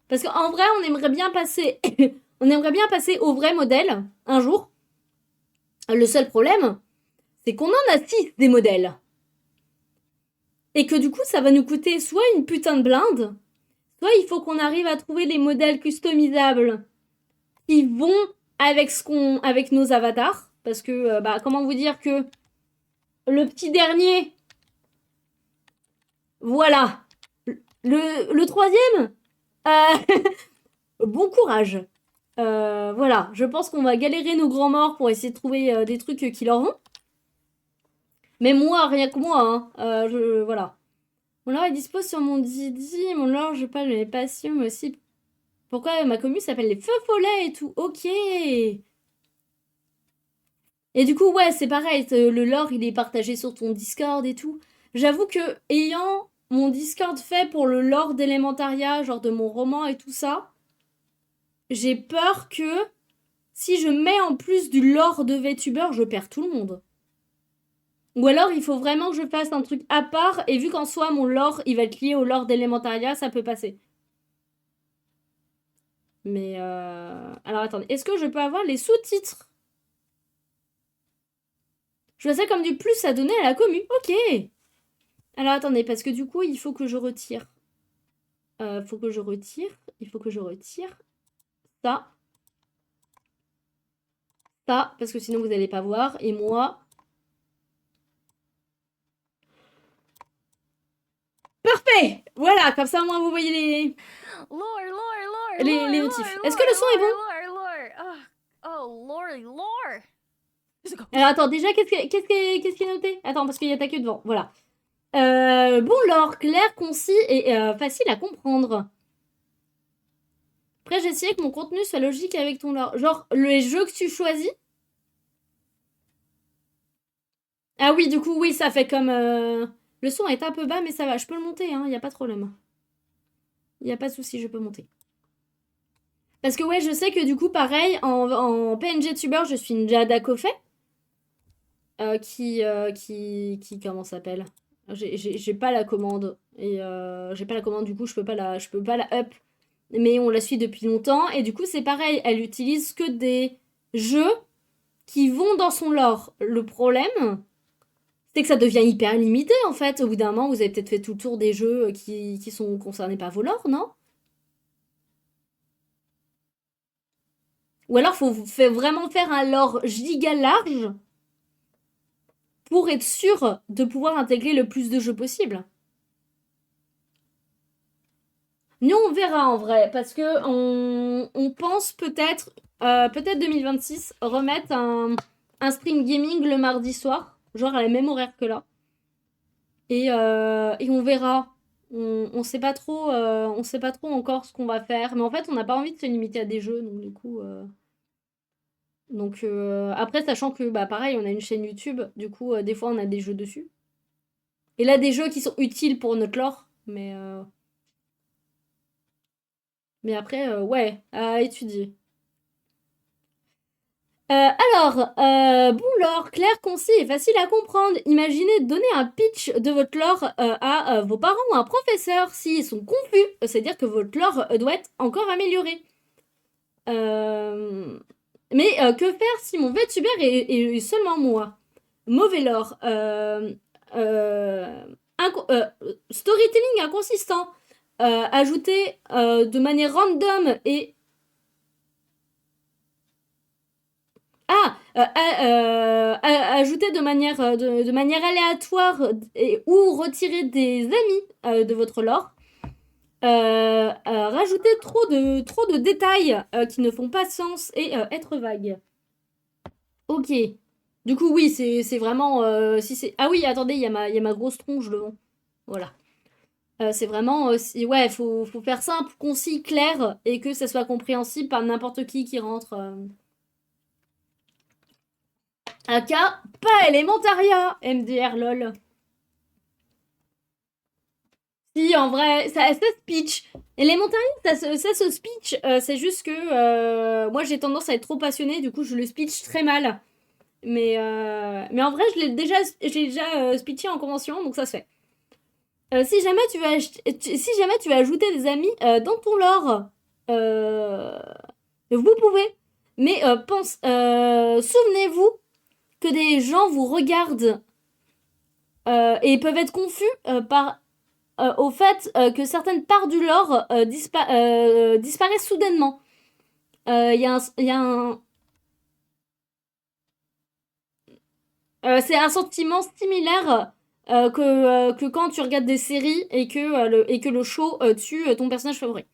Parce qu'en vrai, on aimerait bien passer... on aimerait bien passer au vrai modèle, un jour. Le seul problème, c'est qu'on en a 6 des modèles. Et que du coup, ça va nous coûter soit une putain de blinde, soit il faut qu'on arrive à trouver les modèles customisables qui vont avec nos avatars. Parce que, bah, comment vous dire que le petit dernier, voilà. Le troisième, bon courage. Voilà, je pense qu'on va galérer nos grands morts pour essayer de trouver des trucs qui leur vont. Mais moi, rien que moi, hein, voilà. Mon lore est dispo sur mon Didi, mon lore, je parle de mes passions, mais aussi Pourquoi ma commune s'appelle les Feux Follets et tout. Ok. Et du coup, ouais, c'est pareil. Le lore, il est partagé sur ton Discord et tout. J'avoue que, ayant mon Discord fait pour le lore d'Elementaria, genre de mon roman et tout ça, j'ai peur que si je mets en plus du lore de VTuber, je perds tout le monde. Ou alors, il faut vraiment que je fasse un truc à part, et vu qu'en soi, mon lore, il va être lié au lore d'Elementaria, ça peut passer. Mais alors attendez, est-ce que je peux avoir les sous-titres? Je vois ça comme du plus à donner à la commu. Ok. Alors attendez, parce que du coup, il faut que je retire. Faut que je retire. Il faut que je retire ça. Ça, parce que sinon vous n'allez pas voir. Et moi... Parfait. Voilà, comme ça, moi, vous voyez les... les notifs. Est-ce que le son est bon? Alors attends, déjà, qu'est-ce qui est noté? Attends, parce qu'il y a ta queue devant. Voilà. Bon lore, clair, concis et facile à comprendre. Après, j'ai essayé que mon contenu soit logique avec ton lore. Genre, les jeux que tu choisis. Ah oui, du coup, oui, ça fait comme... Le son est un peu bas, mais ça va. Je peux le monter, hein. Y a pas de problème. Y a pas de souci, je peux monter. Parce que ouais, je sais que du coup, pareil, en PNG Tuber, je suis une Jada Kofei. Comment s'appelle? J'ai pas la commande. Et j'ai pas la commande, du coup, je peux pas la up. Mais on la suit depuis longtemps. Et du coup, c'est pareil. Elle utilise que des jeux qui vont dans son lore. Le problème, c'est que ça devient hyper limité, en fait. Au bout d'un moment, vous avez peut-être fait tout le tour des jeux qui sont concernés par vos lores, non? Ou alors, faut vraiment faire un lore giga large pour être sûr de pouvoir intégrer le plus de jeux possible. Nous, on verra en vrai, parce que on pense peut-être 2026 remettre un stream gaming le mardi soir, genre à la même horaire que là. Et on verra. On sait pas trop, on sait pas trop encore ce qu'on va faire, mais en fait, on n'a pas envie de se limiter à des jeux, donc du coup. Donc après, sachant que bah pareil, on a une chaîne YouTube, du coup, des fois, on a des jeux dessus. Et là, des jeux qui sont utiles pour notre lore, mais après, ouais, à étudier. Bon lore, clair, concis et facile à comprendre. Imaginez donner un pitch de votre lore à vos parents ou à un professeur. S'ils sont confus, c'est-à-dire que votre lore doit être encore amélioré. Mais que faire si mon VTuber est seulement moi? Mauvais lore. Storytelling inconsistant. Ajouter de manière random et ajouter de manière aléatoire ou retirer des amis de votre lore. Rajouter trop de détails qui ne font pas sens et être vague. Ok. Du coup, oui, c'est vraiment... si c'est... Ah oui, attendez, il y a ma grosse tronche devant. Voilà. C'est vraiment... ouais, faut faire simple, concis, clair, et que ça soit compréhensible par n'importe qui rentre... AK, pas Elementaria, MDR lol. Si, en vrai, ça speech. Elementaria, ça se speech. C'est juste que moi, j'ai tendance à être trop passionnée, du coup, je le speech très mal. Mais en vrai, j'ai déjà speeché en convention, donc ça se fait. Si jamais tu veux ajouter des amis dans ton lore, vous pouvez. Mais souvenez-vous que des gens vous regardent et peuvent être confus au fait que certaines parts du lore disparaissent soudainement. C'est un sentiment similaire que quand tu regardes des séries et que le show tue ton personnage favori.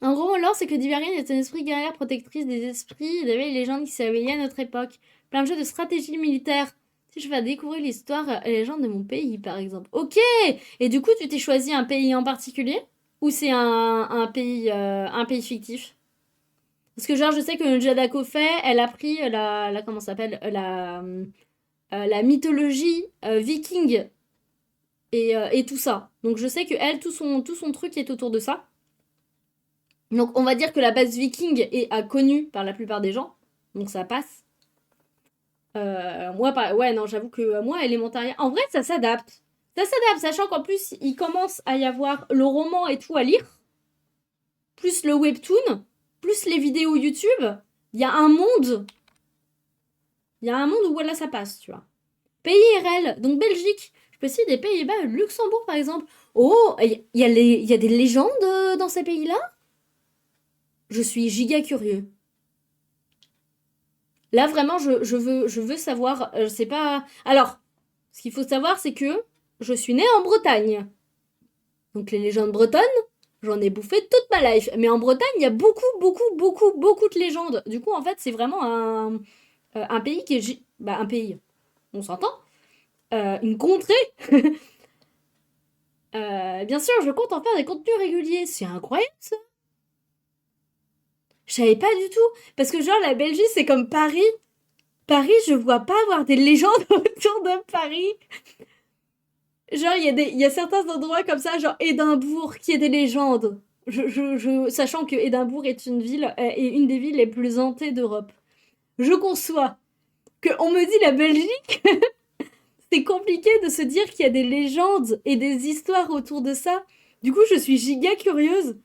En gros, l'or, c'est que Divarian est un esprit guerrière protectrice des esprits des vieilles légendes qui s'éveillaient à notre époque. Plein de jeux de stratégie militaire. Si je vais découvrir l'histoire et les légendes de mon pays, par exemple. Ok. Et du coup, tu t'es choisi un pays en particulier? ou c'est un pays fictif? Parce que genre, je sais que Jadako fait, elle a pris comment ça s'appelle, la mythologie viking et tout ça. Donc je sais que elle, tout son truc est autour de ça. Donc on va dire que la base viking est connue par la plupart des gens. Donc ça passe. Ouais, non, j'avoue que moi, Elementaria, en vrai, ça s'adapte. Ça s'adapte, sachant qu'en plus, il commence à y avoir le roman et tout à lire, plus le webtoon, plus les vidéos YouTube. Il y a un monde. Il y a un monde où voilà, ça passe, tu vois. Pays RL, donc Belgique. Je peux citer des Pays-Bas, Luxembourg par exemple. Oh, il y a des légendes dans ces pays-là? Je suis giga curieux. Là, vraiment, je veux savoir. C'est pas. Alors, ce qu'il faut savoir, c'est que je suis née en Bretagne. Donc, les légendes bretonnes, j'en ai bouffé toute ma life. Mais en Bretagne, il y a beaucoup de légendes. Du coup, en fait, c'est vraiment un pays qui est. Bah, un pays, on s'entend. Une contrée. Bien sûr, je compte en faire des contenus réguliers. C'est incroyable ça. Je savais pas du tout. Parce que, genre, la Belgique, c'est comme Paris. Paris, je vois pas avoir des légendes autour de Paris. Genre, il y a certains endroits comme ça, genre Édimbourg, qui est des légendes. Sachant que Édimbourg est une ville, est une des villes les plus hantées d'Europe. Je conçois que on me dit la Belgique, c'est compliqué de se dire qu'il y a des légendes et des histoires autour de ça. Du coup, je suis giga curieuse.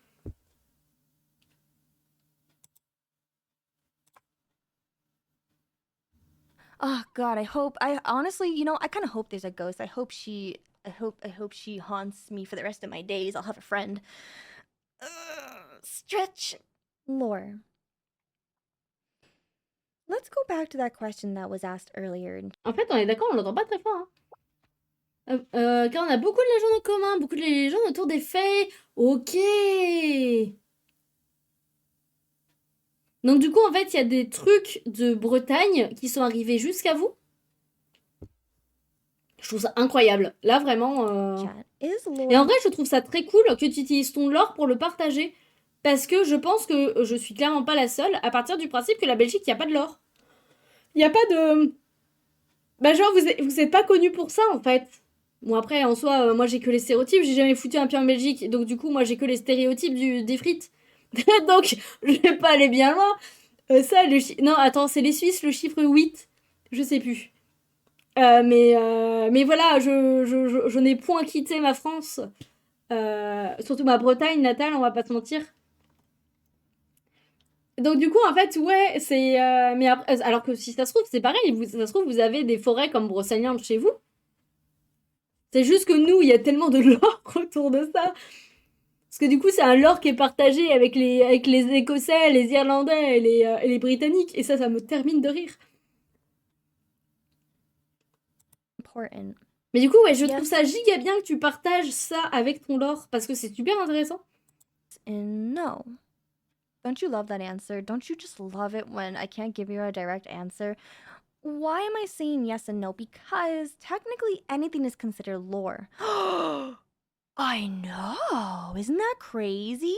Oh God, I honestly, I kind of hope there's a ghost. I hope she haunts me for the rest of my days. I'll have a friend. Stretch. Lore. Let's go back to that question that was asked earlier. En fait, on est d'accord, on l'entend pas très fort, hein. Car on a beaucoup de légendes en commun, beaucoup de légendes autour des faits. Ok. Donc du coup, en fait, il y a des trucs de Bretagne qui sont arrivés jusqu'à vous. Je trouve ça incroyable. Là, vraiment. Chat is Et en lore. vrai, je trouve ça très cool que tu utilises ton lore pour le partager. Parce que je pense que je suis clairement pas la seule à partir du principe que la Belgique, il n'y a pas de lore. Il n'y a pas de. Bah, genre, vous êtes pas connu pour ça, en fait. Bon, après, en soi, moi, j'ai que les stéréotypes. J'ai jamais foutu un pied en Belgique. Donc, du coup, moi, j'ai que les stéréotypes des frites. Donc, je vais pas aller bien loin. Non, attends, c'est les Suisses, le chiffre 8. Je sais plus. Mais voilà, je n'ai point quitté ma France. Surtout ma Bretagne natale, on va pas se mentir. Donc du coup, en fait, ouais, c'est... mais après, alors que si ça se trouve, c'est pareil. Ça se trouve, vous avez des forêts comme Brocéliande chez vous. C'est juste que nous, il y a tellement de lore autour de ça. Parce que du coup, c'est un lore qui est partagé avec les Écossais, les Irlandais et les Britanniques. Et ça me termine de rire. Important. Mais du coup, ouais, je trouve Yes ça giga bien que tu partages ça avec ton lore. Parce que c'est super intéressant. and no. Don't you love that answer? Don't you just love it when I can't give you a direct answer? Why am I saying yes and no? Because technically anything is considered lore. I know! Isn't that crazy?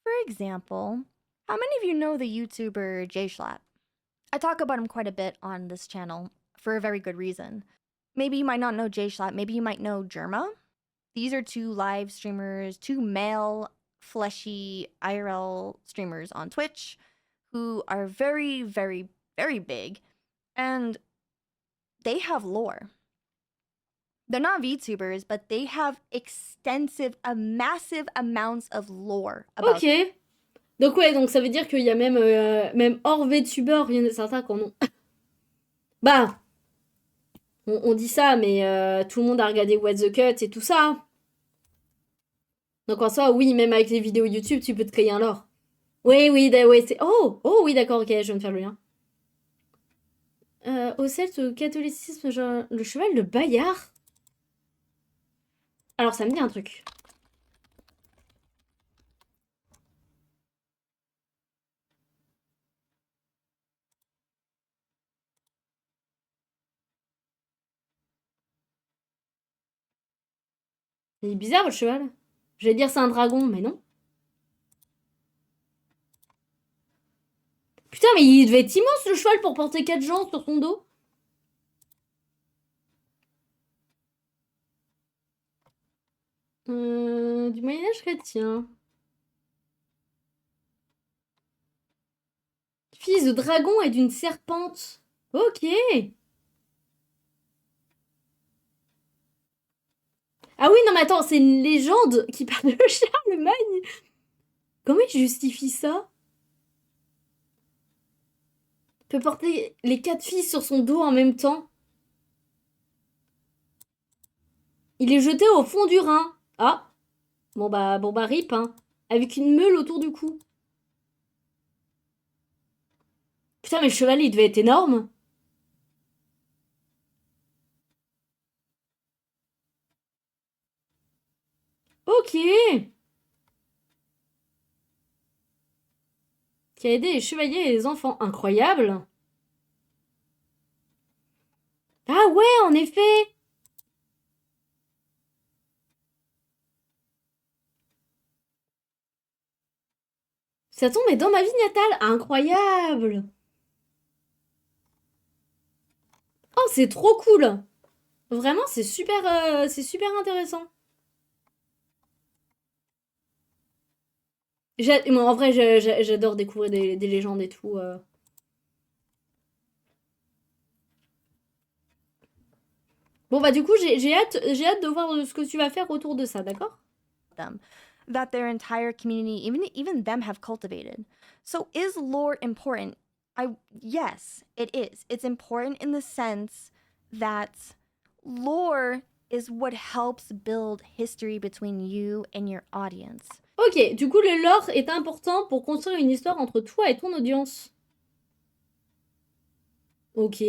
For example, how many of you know the YouTuber Jay Schlatt? I talk about him quite a bit on this channel for a very good reason. Maybe you might not know Jay Schlatt, maybe you might know Germa. These are two live streamers, two male, fleshy IRL streamers on Twitch who are very, very, very big and they have lore. They're not VTubers, but they have extensive, massive amounts of lore about. Ok. Donc ouais, donc ça veut dire qu'il y a même hors VTuber, il y en a certains qui en ont. Bah, on dit ça, mais tout le monde a regardé What the Cut et tout ça. Donc en soi, oui, même avec les vidéos YouTube, tu peux te créer un lore. Oui, oui, ouais, c'est... Oh, oui, d'accord, ok, je viens de faire le lien. Au Celte, au catholicisme, genre, le cheval de Bayard. Alors, ça me dit un truc. Il est bizarre, le cheval. Je vais dire c'est un dragon, mais non. Putain, mais il devait être immense le cheval pour porter 4 gens sur son dos. Du Moyen-Âge chrétien. Fils de dragon et d'une serpente. Ok. Ah oui, non, mais attends, c'est une légende qui parle de Charlemagne. Comment il justifie ça? Il peut porter les 4 fils sur son dos en même temps. Il est jeté au fond du Rhin. Ah. Bon bah rip, hein. Avec une meule autour du cou. Putain, mais le cheval, il devait être énorme. Ok. Qui a aidé les chevaliers et les enfants. Incroyable. Ah ouais, en effet. Ça tombe est dans ma vie natale. Incroyable. Oh, c'est trop cool. Vraiment, c'est super intéressant. Moi, en vrai, j'adore découvrir des légendes et tout. Bon, bah, du coup, j'ai hâte de voir ce que tu vas faire autour de ça, d'accord? them that their entire community, even them, have cultivated. So is lore important? Yes, it is. It's important in the sense that lore is what helps build history between you and your audience. Ok, du coup, le lore est important pour construire une histoire entre toi et ton audience. Ok.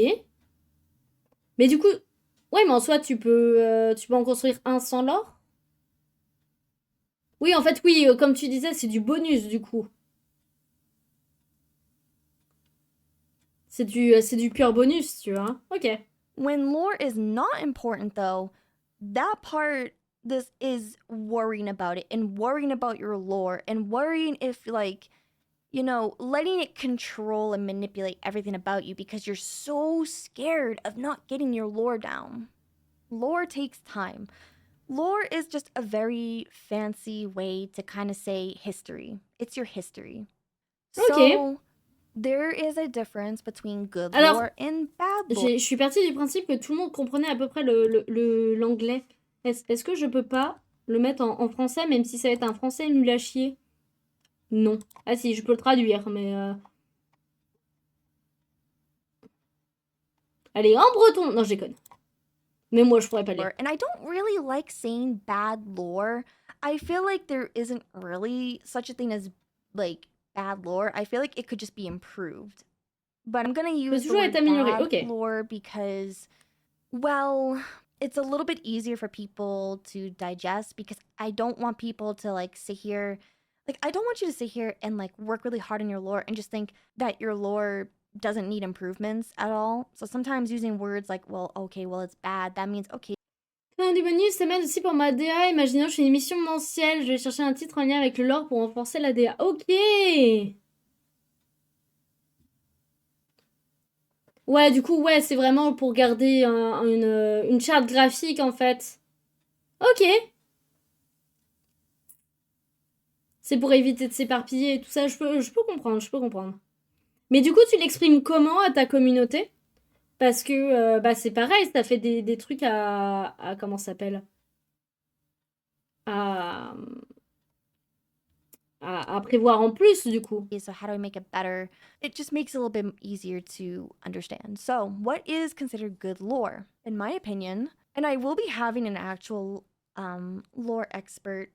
Mais du coup, ouais, mais en soi, tu peux en construire un sans lore? Oui, en fait, oui, comme tu disais, c'est du bonus, du coup. C'est du pur bonus, tu vois. Ok. When lore is not important, though, that part this is worrying about it and worrying about your lore and worrying if, like, you know, letting it control and manipulate everything about you because you're so scared of not getting your lore down. Lore takes time. Lore is just a very fancy way to kind of say history. It's your history. Ok. So there is a difference between good Alors, lore and bad lore. je suis partie du principe que tout le monde comprenait à peu près l'anglais. Est-ce que je peux pas le mettre en français, même si ça va être un français nul à chier? Non. Ah si, je peux le traduire, mais... Allez, en breton. Non, je déconne. Mais moi, je pourrais pas lire. And I don't really like saying bad lore. I feel like there isn't really such a thing as, like, bad lore. I feel like it could just be improved. But I'm gonna use the toujours word être amélioré. bad Ok. lore because, well, it's a little bit easier for people to digest because I don't want people to, like, sit here. Like, I don't want you to sit here and, like, work really hard on your lore and just think that your lore doesn't need improvements at all. So sometimes using words like, well, okay, well, it's bad, that means, okay. Du bonus, ça m'aide aussi pour ma DA. Imaginons, je fais une émission mensuelle. Je vais chercher un titre en lien avec le lore pour renforcer la DA. Ok. Ouais, du coup, ouais, c'est vraiment pour garder une charte graphique, en fait. Ok. C'est pour éviter de s'éparpiller et tout ça. Je peux comprendre, je peux comprendre. Mais du coup, tu l'exprimes comment à ta communauté? Parce que bah, c'est pareil, ça fait des trucs à comment ça s'appelle? À, à prévoir en plus, du coup. So how do I make it better? It just makes it a little bit easier to understand. So, what is considered good lore? In my opinion, and I will be having an actual lore expert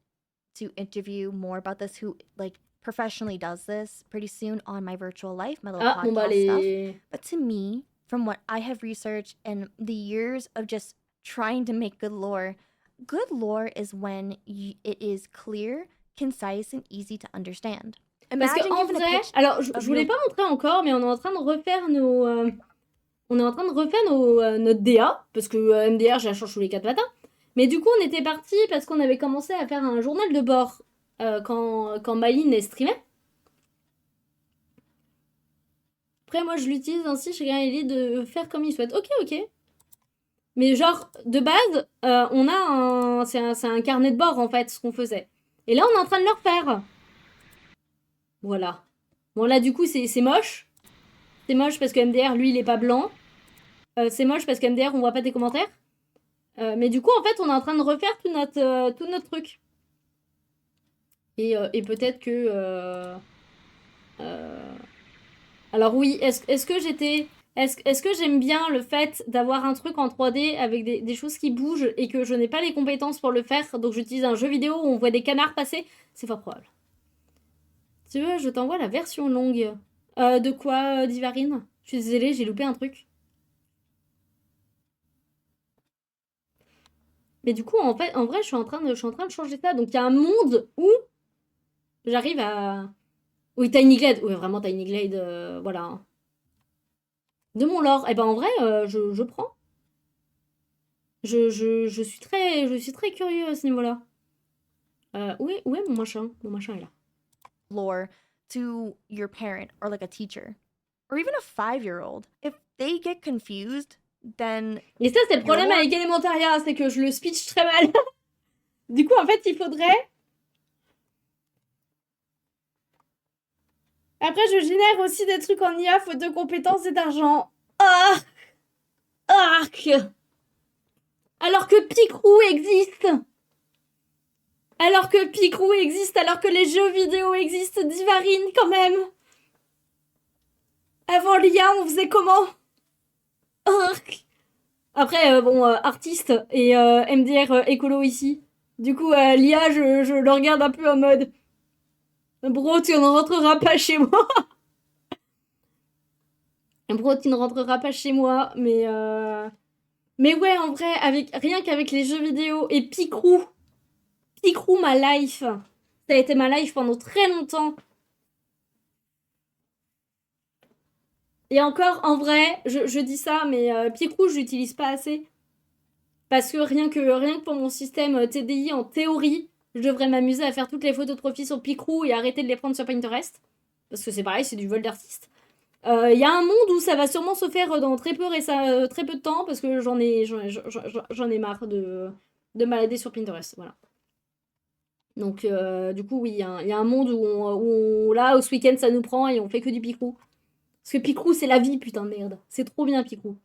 to interview more about this who, like, professionally does this pretty soon on my virtual life, my little Ah, bon bah podcast stuff. les... But to me, from what I have researched and the years of just trying to make good lore is when it is clear, concise, and easy to understand. Parce que en vrai, alors je voulais pas montrer encore, mais on est en train de refaire notre DA, parce que MDR, je la change tous les 4 matins. Mais du coup, on était parti parce qu'on avait commencé à faire un journal de bord quand Maline streamait. Après, moi, je l'utilise ainsi chez Gaëli de faire comme il souhaite. Ok, ok. Mais genre, de base, on a un... C'est un carnet de bord, en fait, ce qu'on faisait. Et là, on est en train de le refaire. Voilà. Bon, là, du coup, c'est moche. C'est moche parce que MDR, lui, il est pas blanc. C'est moche parce que MDR, on voit pas tes commentaires. Mais du coup, en fait, on est en train de refaire tout notre truc. Et peut-être que... Alors oui, est-ce que j'étais... Est-ce que j'aime bien le fait d'avoir un truc en 3D avec des choses qui bougent et que je n'ai pas les compétences pour le faire, donc j'utilise un jeu vidéo où on voit des canards passer? C'est fort probable. Tu veux, je t'envoie la version longue. De quoi, Divarine? Je suis désolée, j'ai loupé un truc. Mais du coup, en fait, en vrai, je suis en train de changer ça. Donc il y a un monde où j'arrive à... Oui, Tiny Glade. Oui, vraiment, Tiny Glade, voilà. De mon lore. Eh ben, en vrai, je prends. Je suis très curieux à ce niveau-là. Où est mon machin? Mon machin est là. Lore to your parent or like a teacher or even a 5-year-old. If they get confused, then Et ça, c'est le your problème lore avec Elementaria, c'est que je le speech très mal. Du coup, en fait, il faudrait... Après, je génère aussi des trucs en IA, faute de compétences et d'argent. Ah! Arc! Alors que Picrou existe! Alors que Picrou existe, alors que les jeux vidéo existent, Divarine quand même! Avant l'IA, on faisait comment? Arc! Après, bon, artiste et MDR écolo ici. Du coup, l'IA, je le regarde un peu en mode... Bro, tu ne rentreras pas chez moi. Bro, tu ne rentreras pas chez moi, mais... Mais ouais, en vrai, rien qu'avec les jeux vidéo et Picrou, ma life. Ça a été ma life pendant très longtemps. Et encore, en vrai, je dis ça, mais Picrou, je l'utilise pas assez. Parce que rien que pour mon système TDI, en théorie, je devrais m'amuser à faire toutes les photos de profil sur Picrou et arrêter de les prendre sur Pinterest. Parce que c'est pareil, c'est du vol d'artiste. Il y a un monde où ça va sûrement se faire dans très peu de temps, parce que j'en ai marre de me balader sur Pinterest. Voilà. Donc, du coup, oui, il y a un monde là, ce week-end, ça nous prend et on fait que du Picrou. Parce que Picrou, c'est la vie, putain de merde. C'est trop bien, Picrou.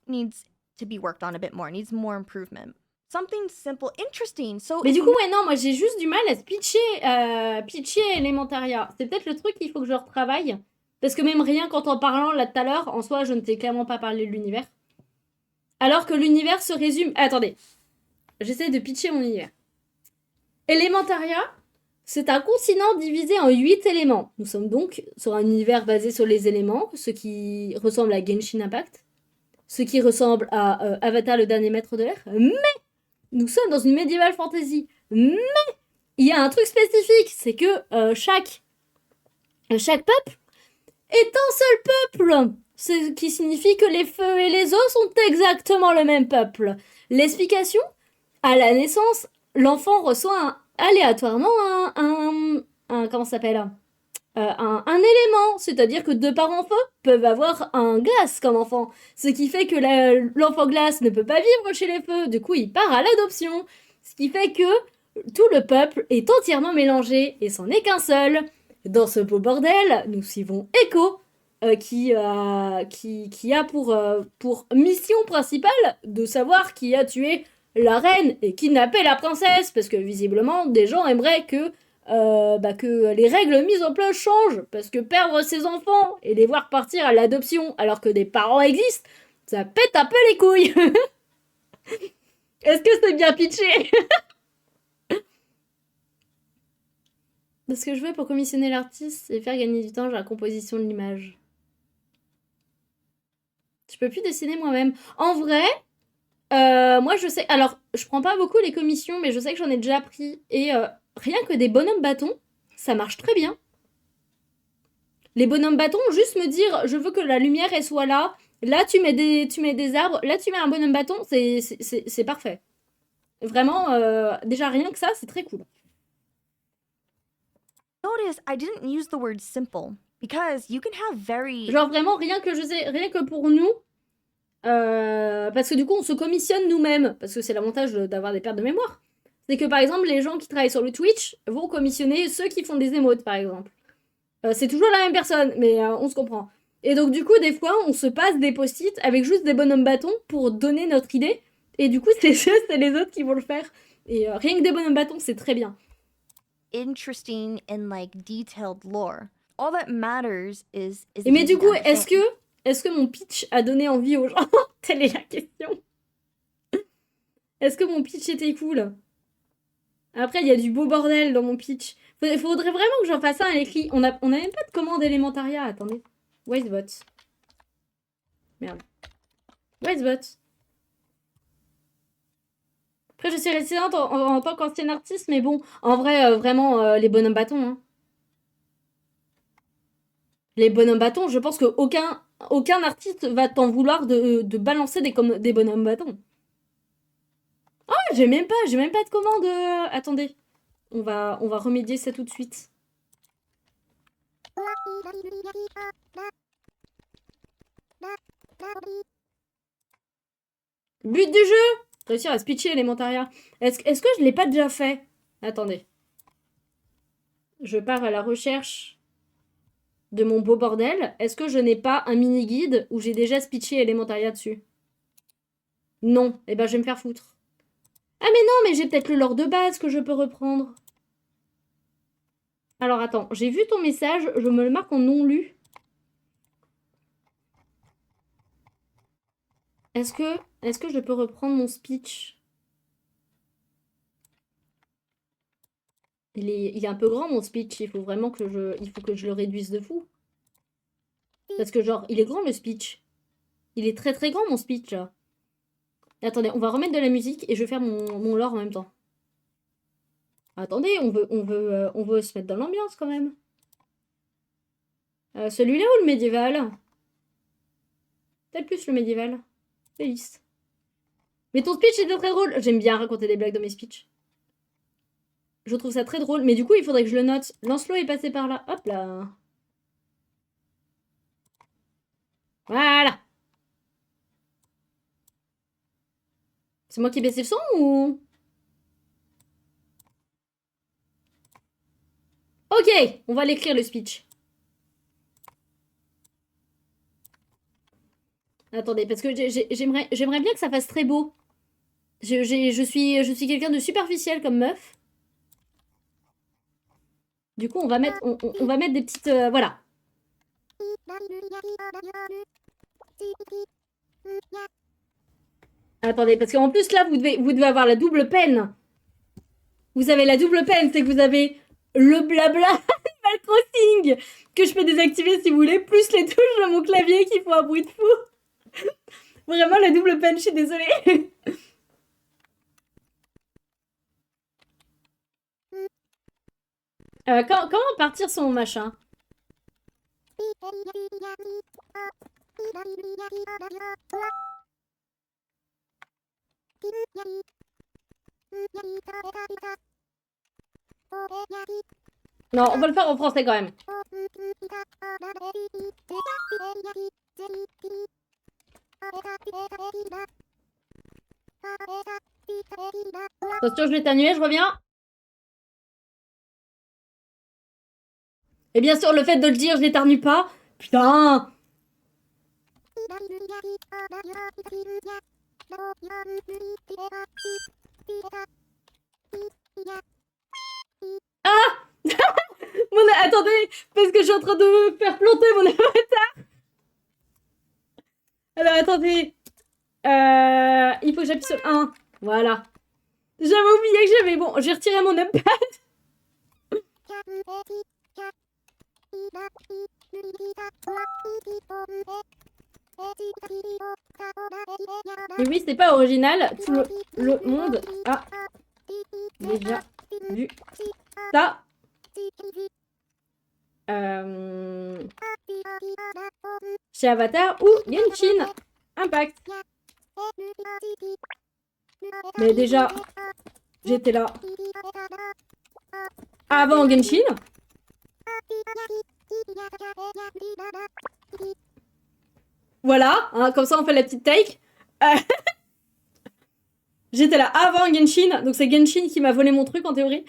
needs to be worked on a bit more, needs more improvement. Something simple, interesting. So Mais if du coup, ouais, non, moi j'ai juste du mal à pitcher Elementaria. C'est peut-être le truc qu'il faut que je retravaille. Parce que même rien qu'en t'en parlant là tout à l'heure, en soi, je ne t'ai clairement pas parlé de l'univers. Alors que l'univers se résume. Attendez, j'essaie de pitcher mon univers. Elementaria, c'est un continent divisé en 8 éléments. Nous sommes donc sur un univers basé sur les éléments, ce qui ressemble à Genshin Impact, ce qui ressemble à Avatar le dernier maître de l'air. Mais nous sommes dans une médiévale fantasy. Mais il y a un truc spécifique, c'est que chaque peuple est un seul peuple. Ce qui signifie que les feux et les eaux sont exactement le même peuple. L'explication, à la naissance, l'enfant reçoit aléatoirement comment ça s'appelle un élément, c'est-à-dire que deux parents feu peuvent avoir un glace comme enfant, ce qui fait que l'enfant glace ne peut pas vivre chez les feux, du coup il part à l'adoption, ce qui fait que tout le peuple est entièrement mélangé et c'en est qu'un seul. Dans ce beau bordel, nous suivons Echo, qui a pour mission principale de savoir qui a tué la reine et kidnappé la princesse, parce que visiblement des gens aimeraient que les règles mises en place changent, parce que perdre ses enfants et les voir partir à l'adoption alors que des parents existent, ça pète un peu les couilles. Est-ce que c'est bien pitché? Ce que je veux pour commissionner l'artiste, c'est faire gagner du temps sur la composition de l'image. Je peux plus dessiner moi-même. En vrai, moi je sais... Alors, je prends pas beaucoup les commissions, mais je sais que j'en ai déjà pris. Et rien que des bonhommes bâtons, ça marche très bien. Les bonhommes bâtons, juste me dire, je veux que la lumière, elle soit là, Là, tu mets des arbres. Là, tu mets un bonhomme bâton. C'est parfait. Vraiment, déjà rien que ça, c'est très cool. Notice I didn't use the word simple because you can have very. Genre vraiment, rien que pour nous. Parce que du coup, on se commissionne nous-mêmes. Parce que c'est l'avantage d'avoir des pertes de mémoire. C'est que par exemple, les gens qui travaillent sur le Twitch vont commissionner ceux qui font des émotes, par exemple. C'est toujours la même personne, mais on se comprend. Et donc, du coup, des fois, on se passe des post-it avec juste des bonhommes bâtons pour donner notre idée. Et du coup, c'est les autres qui vont le faire. Et rien que des bonhommes bâtons, c'est très bien. Interesting and like detailed lore. All that matters is. Et mais du coup, est-ce que mon pitch a donné envie aux gens? Telle est la question. Est-ce que mon pitch était cool? Après, il y a du beau bordel dans mon pitch. Faudrait vraiment que j'en fasse un à l'écrit. On a même pas de commande élémentaria. Attendez. Wisebot. Merde. Wisebot. Après, je suis réticente en tant qu'ancienne artiste, mais bon, en vrai, vraiment, les bonhommes bâtons. Hein. Les bonhommes bâtons, je pense qu'aucun artiste va t'en vouloir de balancer des bonhommes bâtons. Oh, j'ai même pas de commande. Attendez. On va remédier ça tout de suite. But du jeu! Réussir à speecher Elementaria. Est-ce que je l'ai pas déjà fait? Attendez. Je pars à la recherche de mon beau bordel. Est-ce que je n'ai pas un mini-guide où j'ai déjà speeché Elementaria dessus? Non. Eh ben, je vais me faire foutre. Ah mais non, mais j'ai peut-être le lore de base que je peux reprendre. Alors attends, j'ai vu ton message, je me le marque en non lu. Est-ce que je peux reprendre mon speech? Il est un peu grand mon speech, il faut vraiment que je le réduise de fou. Parce que genre, il est grand le speech. Il est très très grand mon speech là. Attendez, on va remettre de la musique et je vais faire mon lore en même temps. Attendez, on veut se mettre dans l'ambiance quand même. Celui-là ou le médiéval? Peut-être plus le médiéval. Playlist. Mais ton speech était très drôle. J'aime bien raconter des blagues dans mes speeches. Je trouve ça très drôle. Mais du coup, il faudrait que je le note. Lancelot est passé par là. Hop là. Voilà. C'est moi qui ai baissé le son ou... Ok, on va l'écrire le speech. Attendez, parce que j'aimerais bien que ça fasse très beau. Je suis quelqu'un de superficiel comme meuf. Du coup, on va mettre des petites... voilà. Attendez, parce qu'en plus, là, vous devez avoir la double peine. Vous avez la double peine, c'est que vous avez le blabla Animal Crossing que je peux désactiver si vous voulez, plus les touches de mon clavier qui font un bruit de fou. Vraiment, la double peine, je suis désolée. Comment partir son machin? Non, on va le faire en français quand même. Attention, je vais t'annuler, je reviens. Et bien sûr, le fait de le dire, je n'éternue pas. Putain. Ah. Attendez, parce que je suis en train de faire planter mon avatar. Alors, attendez. Il faut que j'appuie sur 1. Voilà. J'avais oublié que j'avais... Bon, j'ai retiré mon numpad. Et oui, c'est pas original. Tout le monde a déjà vu ça. Chez Avatar ou Genshin Impact. Mais déjà, j'étais là avant Genshin. Voilà, hein, comme ça on fait la petite take. J'étais là avant Genshin, donc c'est Genshin qui m'a volé mon truc en théorie.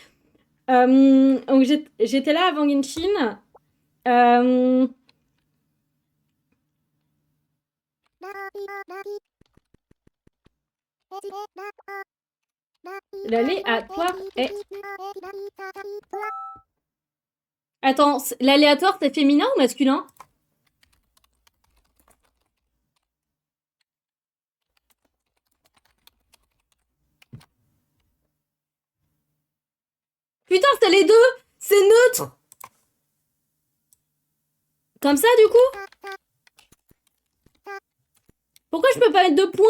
Donc j'étais là avant Genshin. L'aléatoire est... Attends, l'aléatoire c'est féminin ou masculin? Putain, c'est les deux! C'est neutre! Comme ça, du coup? Pourquoi je peux pas mettre 2 points?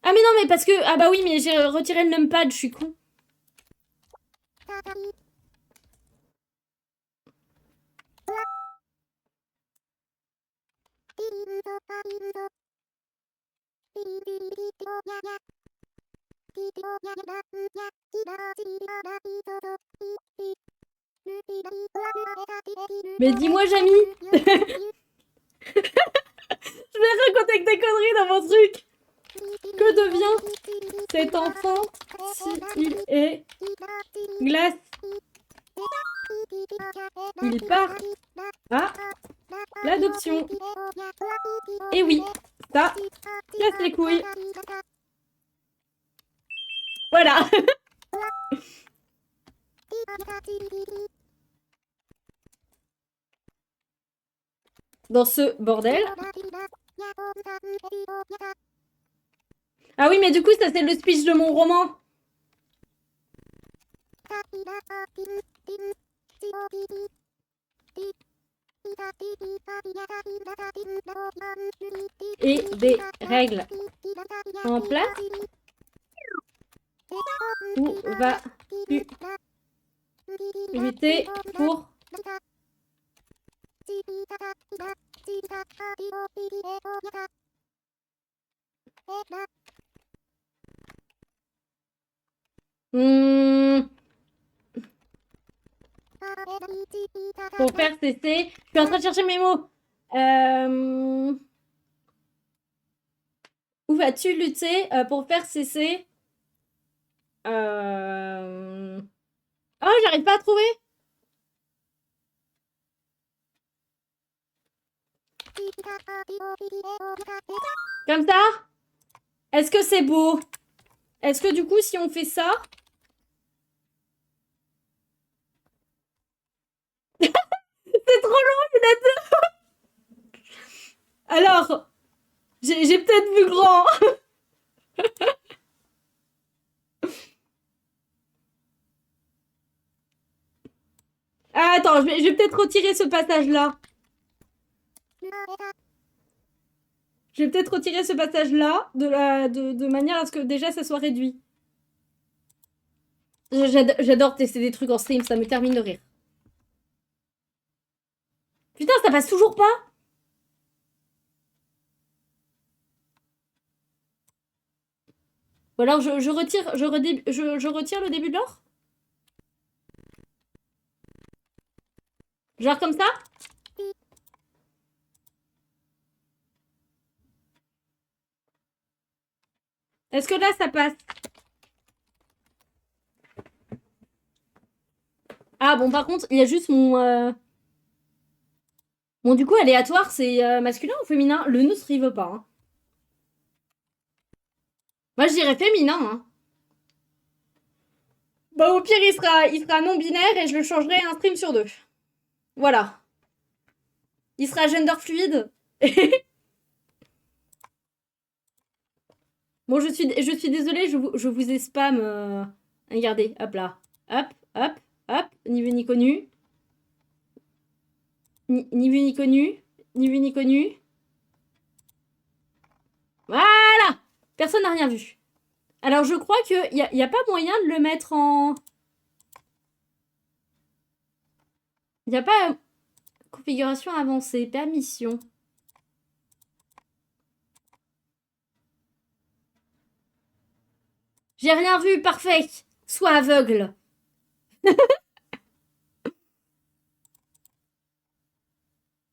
Ah, mais non, mais parce que... Ah bah oui, mais j'ai retiré le numpad, je suis con. Mais dis-moi, Jamy. Je vais raconter que des conneries dans mon truc. Que devient cet enfant s'il est glace? Il part à l'adoption. Et oui, ça casse les couilles. Voilà. Dans ce bordel. Ah oui, mais du coup, ça c'est le speech de mon roman. Et des règles en place. Où vas-tu lutter pour pour faire cesser. Je suis en train de chercher mes mots. Où vas-tu lutter pour faire cesser Oh, j'arrive pas à trouver. Comme ça? Est-ce que c'est beau? Est-ce que du coup, si on fait ça... C'est trop long, il y en a deux. Alors, j'ai peut-être vu grand. Ah, attends, je vais peut-être retirer ce passage-là. Je vais peut-être retirer ce passage-là de manière à ce que déjà ça soit réduit. J'adore tester des trucs en stream, ça me termine de rire. Putain, ça passe toujours pas. Ou alors je retire, je retire le début de l'or. Genre comme ça. Est-ce que là ça passe? Ah bon, par contre, il y a juste mon... Bon, du coup, aléatoire, c'est masculin ou féminin? Le nôtre, il veut pas. Hein. Moi, je dirais féminin. Hein. Bah, au pire, il sera non-binaire et je le changerai un stream sur 2. Voilà. Il sera gender fluide. Bon, je suis désolée, je vous ai spam. Regardez, hop là. Hop, hop, hop. Ni vu ni connu. Ni vu ni connu. Ni vu ni connu. Voilà! Personne n'a rien vu. Alors, je crois qu'il n'y a pas moyen de le mettre en... Il n'y a pas... Configuration avancée, permission. J'ai rien vu, parfait. Sois aveugle.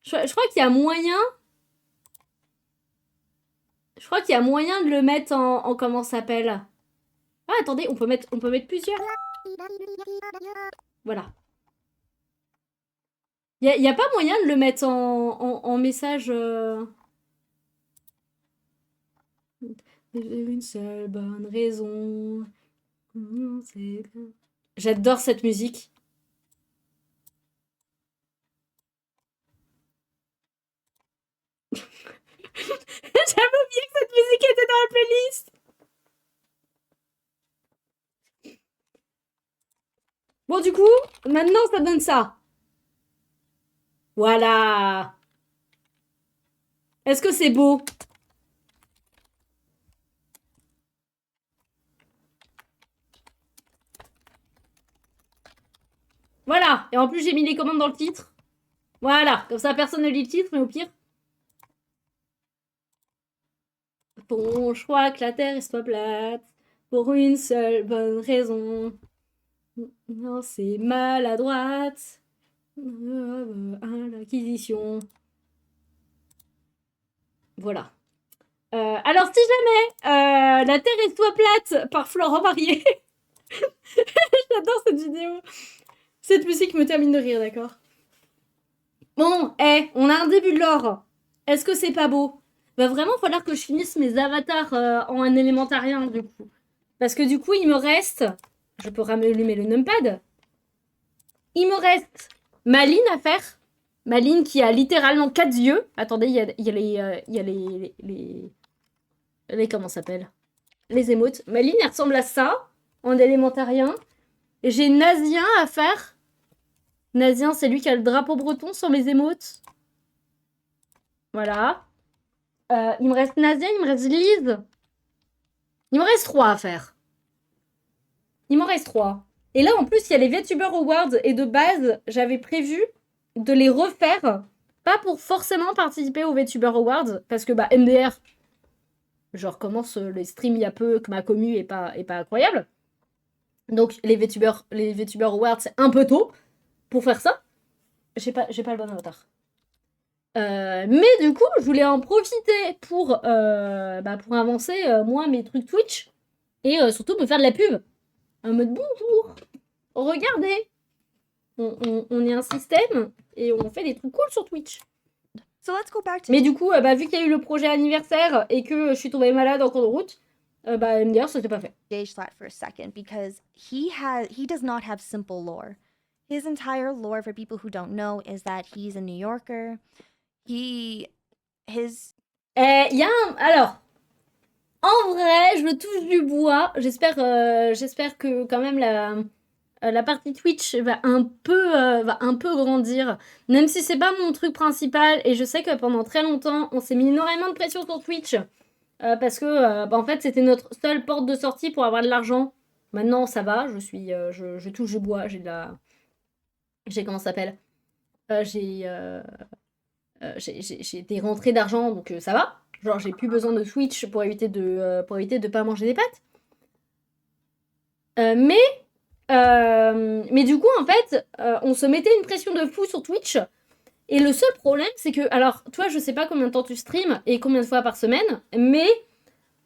Je crois qu'il y a moyen... Je crois qu'il y a moyen de le mettre en comment ça s'appelle. Ah, attendez, on peut mettre plusieurs. Voilà. Y a pas moyen de le mettre en message... Une seule bonne raison. J'adore cette musique. J'avais oublié que cette musique était dans la playlist. Bon, du coup, maintenant, ça donne ça. Voilà. Est-ce que c'est beau? Voilà. Et en plus, j'ai mis les commandes dans le titre. Voilà. Comme ça, personne ne lit le titre, mais au pire. Bon, je crois que la Terre soit plate. Pour une seule bonne raison. Non, c'est maladroite. L'acquisition. Voilà. Alors, si jamais la Terre est soit plate par Florent Marié. J'adore cette vidéo. Cette musique me termine de rire, d'accord? Bon, on a un début de l'or. Est-ce que c'est pas beau? Va vraiment falloir que je finisse mes avatars en un élémentarien, du coup. Parce que du coup, il me reste... Je peux rallumer le numpad. Il me reste Maline à faire. Maline qui a littéralement 4 yeux. Attendez, il y a les comment ça s'appelle? Les émotes. Maline, elle ressemble à ça, en élémentarien. J'ai Nazien à faire. Nazien, c'est lui qui a le drapeau breton sur mes émotes. Voilà. Il me reste Nazien, il me reste Lise. Il me reste 3 à faire. Il m'en reste 3. Et là, en plus, il y a les VTuber Awards. Et de base, j'avais prévu de les refaire. Pas pour forcément participer aux VTuber Awards. Parce que, bah, MDR, je recommence les streams il y a peu, que ma commu est pas incroyable. Donc, les VTuber Awards, c'est un peu tôt pour faire ça. J'ai pas le bon avatar. Mais du coup, je voulais en profiter pour avancer, moi, mes trucs Twitch. Et surtout me faire de la pub. En mode bonjour, regardez. On est un système et on fait des trucs cool sur Twitch. So let's go back to Mais du coup, vu qu'il y a eu le projet anniversaire et que je suis tombée malade en cours de route, MDR, c'était pas fait. Gage that for a second because he does not have simple lore. His entire lore, for people who don't know, is that he's a New Yorker. Alors, en vrai, je touche du bois. J'espère que quand même la partie Twitch va un peu grandir. Même si c'est pas mon truc principal. Et je sais que pendant très longtemps, on s'est mis énormément de pression sur Twitch. Parce que, en fait, c'était notre seule porte de sortie pour avoir de l'argent. Maintenant, ça va. Je touche du bois. Comment ça s'appelle j'ai des rentrées d'argent, donc ça va. Genre, j'ai plus besoin de Twitch pour éviter de pas manger des pâtes. Mais du coup, en fait, on se mettait une pression de fou sur Twitch. Et le seul problème, c'est que... Alors, toi, je sais pas combien de temps tu streams et combien de fois par semaine, mais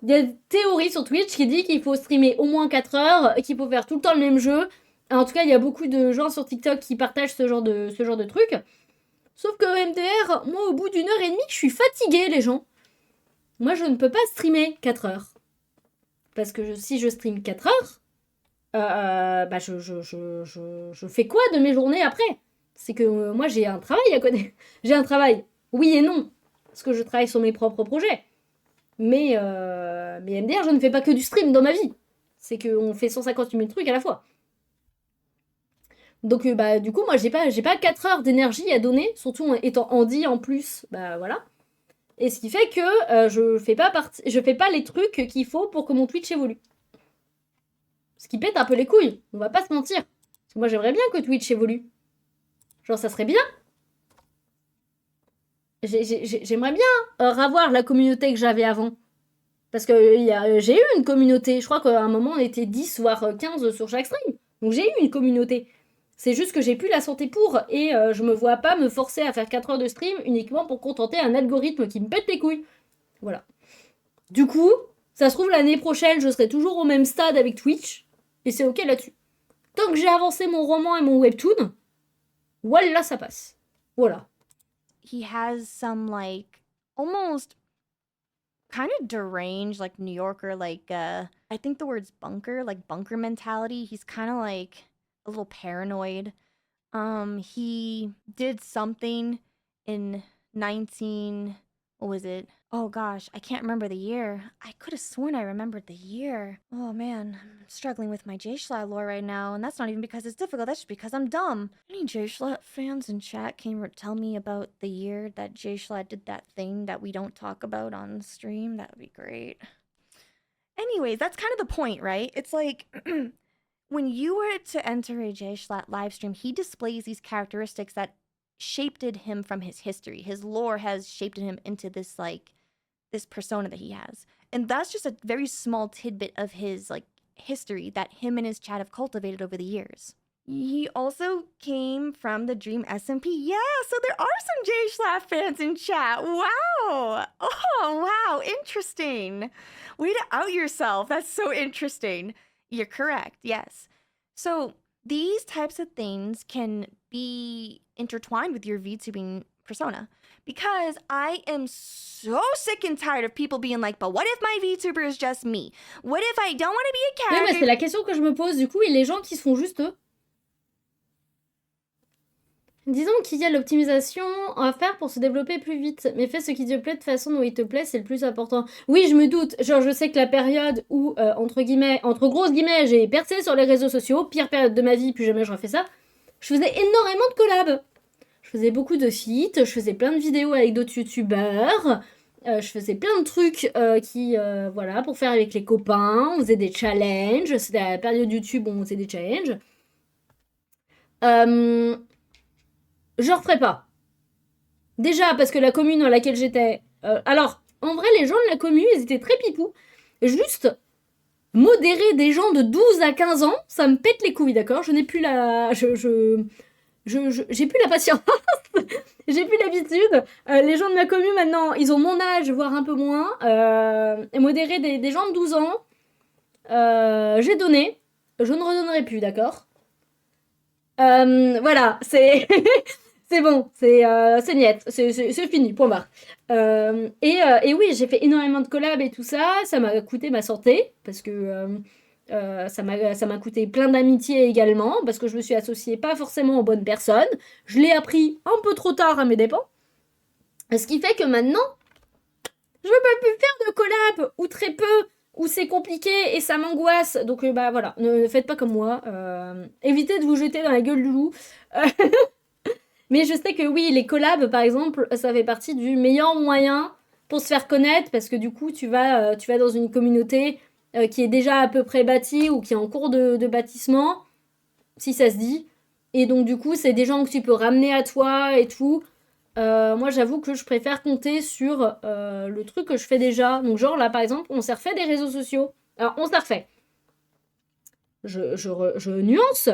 il y a une théorie sur Twitch qui dit qu'il faut streamer au moins 4 heures, qu'il faut faire tout le temps le même jeu. En tout cas, il y a beaucoup de gens sur TikTok qui partagent ce genre de trucs. Sauf que MDR, moi, au bout d'une heure et demie, je suis fatiguée, les gens. Moi, je ne peux pas streamer 4 heures. Parce que si je stream 4 heures, je fais quoi de mes journées après? C'est que moi, j'ai un travail à côté. J'ai un travail, oui et non. Parce que je travaille sur mes propres projets. Mais MDR, je ne fais pas que du stream dans ma vie. C'est qu'on fait 150 000 trucs à la fois. Donc, du coup, moi, j'ai pas 4 heures d'énergie à donner, surtout étant handi en plus, voilà. Et ce qui fait que je fais pas les trucs qu'il faut pour que mon Twitch évolue. Ce qui pète un peu les couilles, on va pas se mentir. Parce que moi, j'aimerais bien que Twitch évolue. Genre, ça serait bien. J'aimerais bien revoir la communauté que j'avais avant. Parce que j'ai eu une communauté. Je crois qu'à un moment, on était 10, voire 15 sur chaque stream. Donc j'ai eu une communauté. C'est juste que j'ai plus la santé pour. Et je me vois pas me forcer à faire 4 heures de stream uniquement pour contenter un algorithme qui me pète les couilles. Voilà. Du coup, ça se trouve, l'année prochaine, je serai toujours au même stade avec Twitch. Et c'est ok là-dessus. Tant que j'ai avancé mon roman et mon webtoon, voilà, ça passe. Voilà. He has some like almost kind of deranged like New Yorker like I think the word's bunker, like bunker mentality. He's kind of like a little paranoid. He did something in 19 what was it? Oh gosh, I can't remember the year. I could have sworn I remembered the year. Oh man, I'm struggling with my J-Schlatt lore right now, and that's not even because it's difficult, that's just because I'm dumb. Any J-Schlatt fans in chat can tell me about the year that J-Schlatt did that thing that we don't talk about on stream? That would be great. Anyways, that's kind of the point, right? It's like when you were to enter a J-Schlatt live stream, he displays these characteristics that shaped him from his history. His lore has shaped him into this like this persona that he has. And that's just a very small tidbit of his like history that him and his chat have cultivated over the years. He also came from the Dream SMP. Yeah, so there are some J Schlatt fans in chat. Wow. Oh, wow. Interesting. Way to out yourself. That's so interesting. You're correct. Yes. So these types of things can be intertwined with your VTubing persona because I am so sick and tired of people being like, but what if my VTuber is just me? What if I don't want to be a Oui, character? mais c'est la question que je me pose du coup, et les gens qui se font juste eux. Disons qu'il y a l'optimisation à faire pour se développer plus vite, mais fais ce qui te plaît de façon dont il te plaît, c'est le plus important. Oui, je me doute, genre je sais que la période où, entre grosses guillemets, j'ai percé sur les réseaux sociaux, pire période de ma vie, plus jamais je refais ça, je faisais énormément de collabs. Je faisais beaucoup de feats, je faisais plein de vidéos avec d'autres youtubeurs, je faisais plein de trucs voilà, pour faire avec les copains, on faisait des challenges, c'était la période YouTube où on faisait des challenges. Je referai pas. Déjà, parce que la commune dans laquelle j'étais... alors, en vrai, les gens de la commune, ils étaient très pipous. Juste, modérer des gens de 12 à 15 ans, ça me pète les couilles, d'accord? Je n'ai plus la... j'ai plus la patience. J'ai plus l'habitude. Les gens de ma commune, maintenant, ils ont mon âge, voire un peu moins. Et modérer des gens de 12 ans, j'ai donné. Je ne redonnerai plus, d'accord? Voilà, c'est... c'est bon, c'est niet, c'est fini, point barre. Et oui, j'ai fait énormément de collabs et tout ça, ça m'a coûté ma santé, parce que ça m'a coûté plein d'amitié également, parce que je me suis associée pas forcément aux bonnes personnes. Je l'ai appris un peu trop tard à mes dépens. Ce qui fait que maintenant, je ne peux plus faire de collab, ou très peu, où c'est compliqué et ça m'angoisse. Donc bah voilà, ne faites pas comme moi. Évitez de vous jeter dans la gueule du loup. Mais je sais que oui, les collabs, par exemple, ça fait partie du meilleur moyen pour se faire connaître, parce que du coup, tu vas dans une communauté qui est déjà à peu près bâtie ou qui est en cours de bâtissement, si ça se dit. Et donc, du coup, c'est des gens que tu peux ramener à toi et tout. Moi, j'avoue que je préfère compter sur le truc que je fais déjà. Donc, genre, là, par exemple, on s'est refait des réseaux sociaux. Alors, on s'est refait. Je nuance.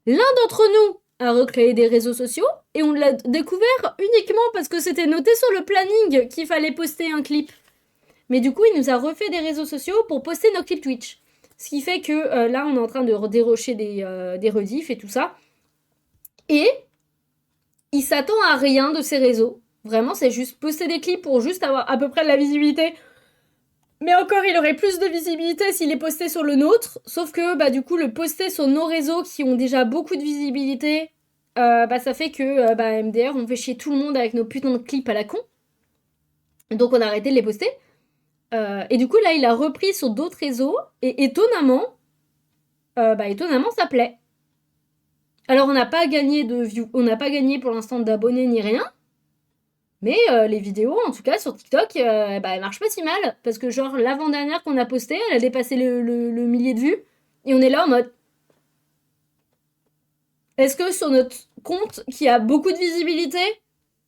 L'un d'entre nous a recréé des réseaux sociaux et on l'a découvert uniquement parce que c'était noté sur le planning qu'il fallait poster un clip. Mais du coup, il nous a refait des réseaux sociaux pour poster nos clips Twitch. Ce qui fait que là, on est en train de dérocher des rediffs et tout ça. Et il s'attend à rien de ces réseaux. Vraiment, c'est juste poster des clips pour juste avoir à peu près de la visibilité. Mais encore, il aurait plus de visibilité s'il est posté sur le nôtre. Sauf que, bah, du coup, le poster sur nos réseaux qui ont déjà beaucoup de visibilité, bah, ça fait que, bah, MDR, on fait chier tout le monde avec nos putains de clips à la con. Donc, on a arrêté de les poster. Et du coup, là, il a repris sur d'autres réseaux. Et étonnamment, ça plaît. Alors, on n'a pas gagné de views. On n'a pas gagné pour l'instant d'abonnés ni rien. Mais les vidéos, en tout cas, sur TikTok, elles marchent pas si mal. Parce que, genre, l'avant-dernière qu'on a postée, elle a dépassé le millier de vues. Et on est là en mode... Est-ce que sur notre compte, qui a beaucoup de visibilité,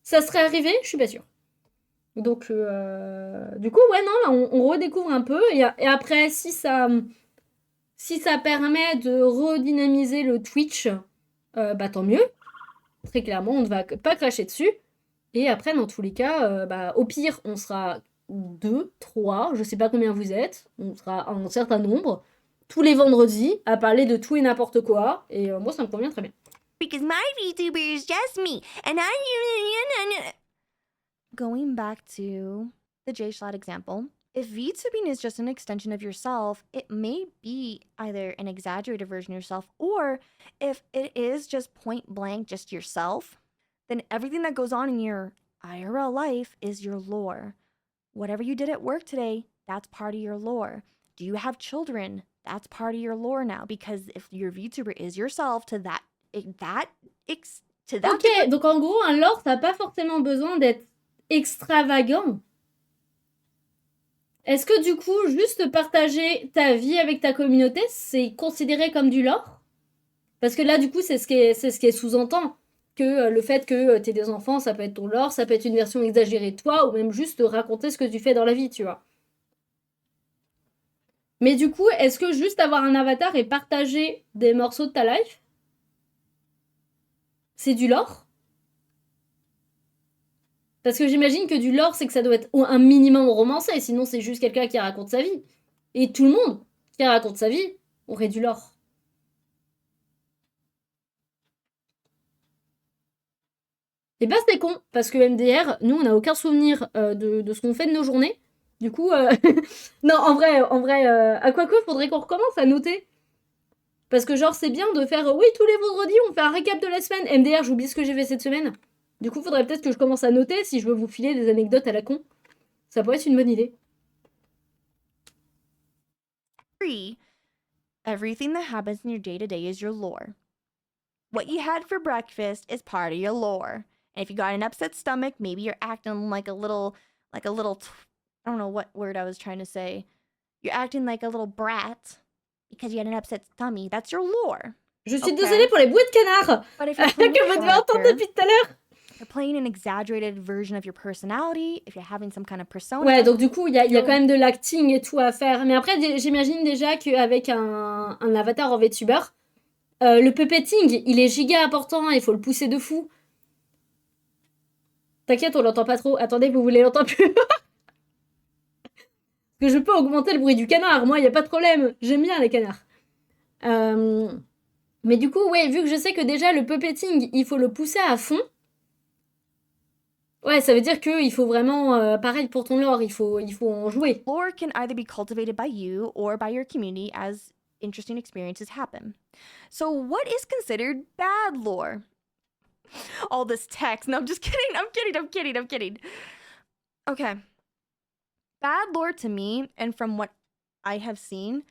ça serait arrivé? Je suis pas sûre. Donc, du coup, ouais, non, là, on redécouvre un peu. Et après, si ça permet de redynamiser le Twitch, bah tant mieux. Très clairement, on ne va pas cracher dessus. Et après, dans tous les cas, bah, au pire, on sera 2, 3, je sais pas combien vous êtes, on sera un certain nombre, tous les vendredis, à parler de tout et n'importe quoi. Et moi, ça me convient très bien. Because my VTuber is just me, and Going back to the J-Schlatt example, if VTubing is just an extension of yourself, it may be either an exaggerated version of yourself, or if it is just point blank just yourself, then everything that goes on in your IRL life is your lore. Whatever you did at work today, that's part of your lore. Do you have children? That's part of your lore now, because if your VTuber is yourself to that Ok, donc en gros, un lore, ça n'a pas forcément besoin d'être extravagant. Est-ce que du coup, juste partager ta vie avec ta communauté, c'est considéré comme du lore? Parce que là, du coup, c'est ce qui est sous-entend. Que le fait que t'aies des enfants, ça peut être ton lore, ça peut être une version exagérée de toi, ou même juste raconter ce que tu fais dans la vie, tu vois. Mais du coup, est-ce que juste avoir un avatar et partager des morceaux de ta life, c'est du lore? Parce que j'imagine que du lore, c'est que ça doit être un minimum romancé, sinon c'est juste quelqu'un qui raconte sa vie. Et tout le monde qui raconte sa vie aurait du lore. Et bah c'est con, parce que MDR, nous on n'a aucun souvenir de ce qu'on fait de nos journées. Du coup, non, en vrai, à quoi que faudrait qu'on recommence à noter. Parce que genre c'est bien de faire, oui, tous les vendredis on fait un récap de la semaine. MDR, j'oublie ce que j'ai fait cette semaine. Du coup, faudrait peut-être que je commence à noter si je veux vous filer des anecdotes à la con. Ça pourrait être une bonne idée. Everything that happens in your day-to-day is your lore. What you had for breakfast is part of your lore. And if you got an upset stomach, maybe you're acting like a little, I don't know what word I was trying to say. You're acting like a little brat because you had an upset tummy. That's your lore. Je suis désolée pour les bruits de canard que vous devez entendre depuis tout à l'heure. You're playing an exaggerated version of your personality, if you're having some kind of persona. Ouais, donc du coup, il y a quand même de l'acting et tout à faire. Mais après, j'imagine déjà qu'avec un avatar en VTuber, le puppeting, il est giga important, il faut le pousser de fou. T'inquiète, on l'entend pas trop. Attendez, vous voulez l'entendre plus? Parce que je peux augmenter le bruit du canard, moi, il a pas de problème. J'aime bien les canards. Mais du coup, ouais, vu que je sais que déjà le puppeting, il faut le pousser à fond. Ouais, ça veut dire qu'il faut vraiment, pareil pour ton lore, il faut en jouer. Lore can either be cultivated by you or by your community as interesting experiences happen. So what is considered bad lore? All this text. No, I'm just kidding. I'm kidding. Okay. Bad lore to me, and from what I have seen,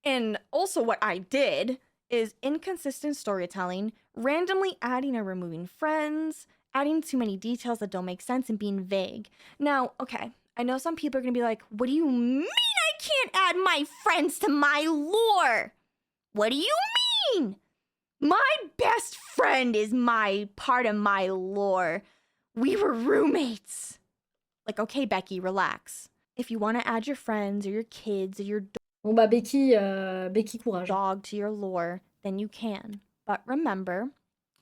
and also what I did, is inconsistent storytelling, randomly adding or removing friends, adding too many details that don't make sense, and being vague. Now, okay, I know some people are gonna be like, what do you mean I can't add my friends to my lore? What do you mean? My best friend is my part of my lore. We were roommates. Like, okay, Becky, relax. If you want to add your friends or your kids or your Bon bah Becky, courage. Dog to your lore, then you can. But remember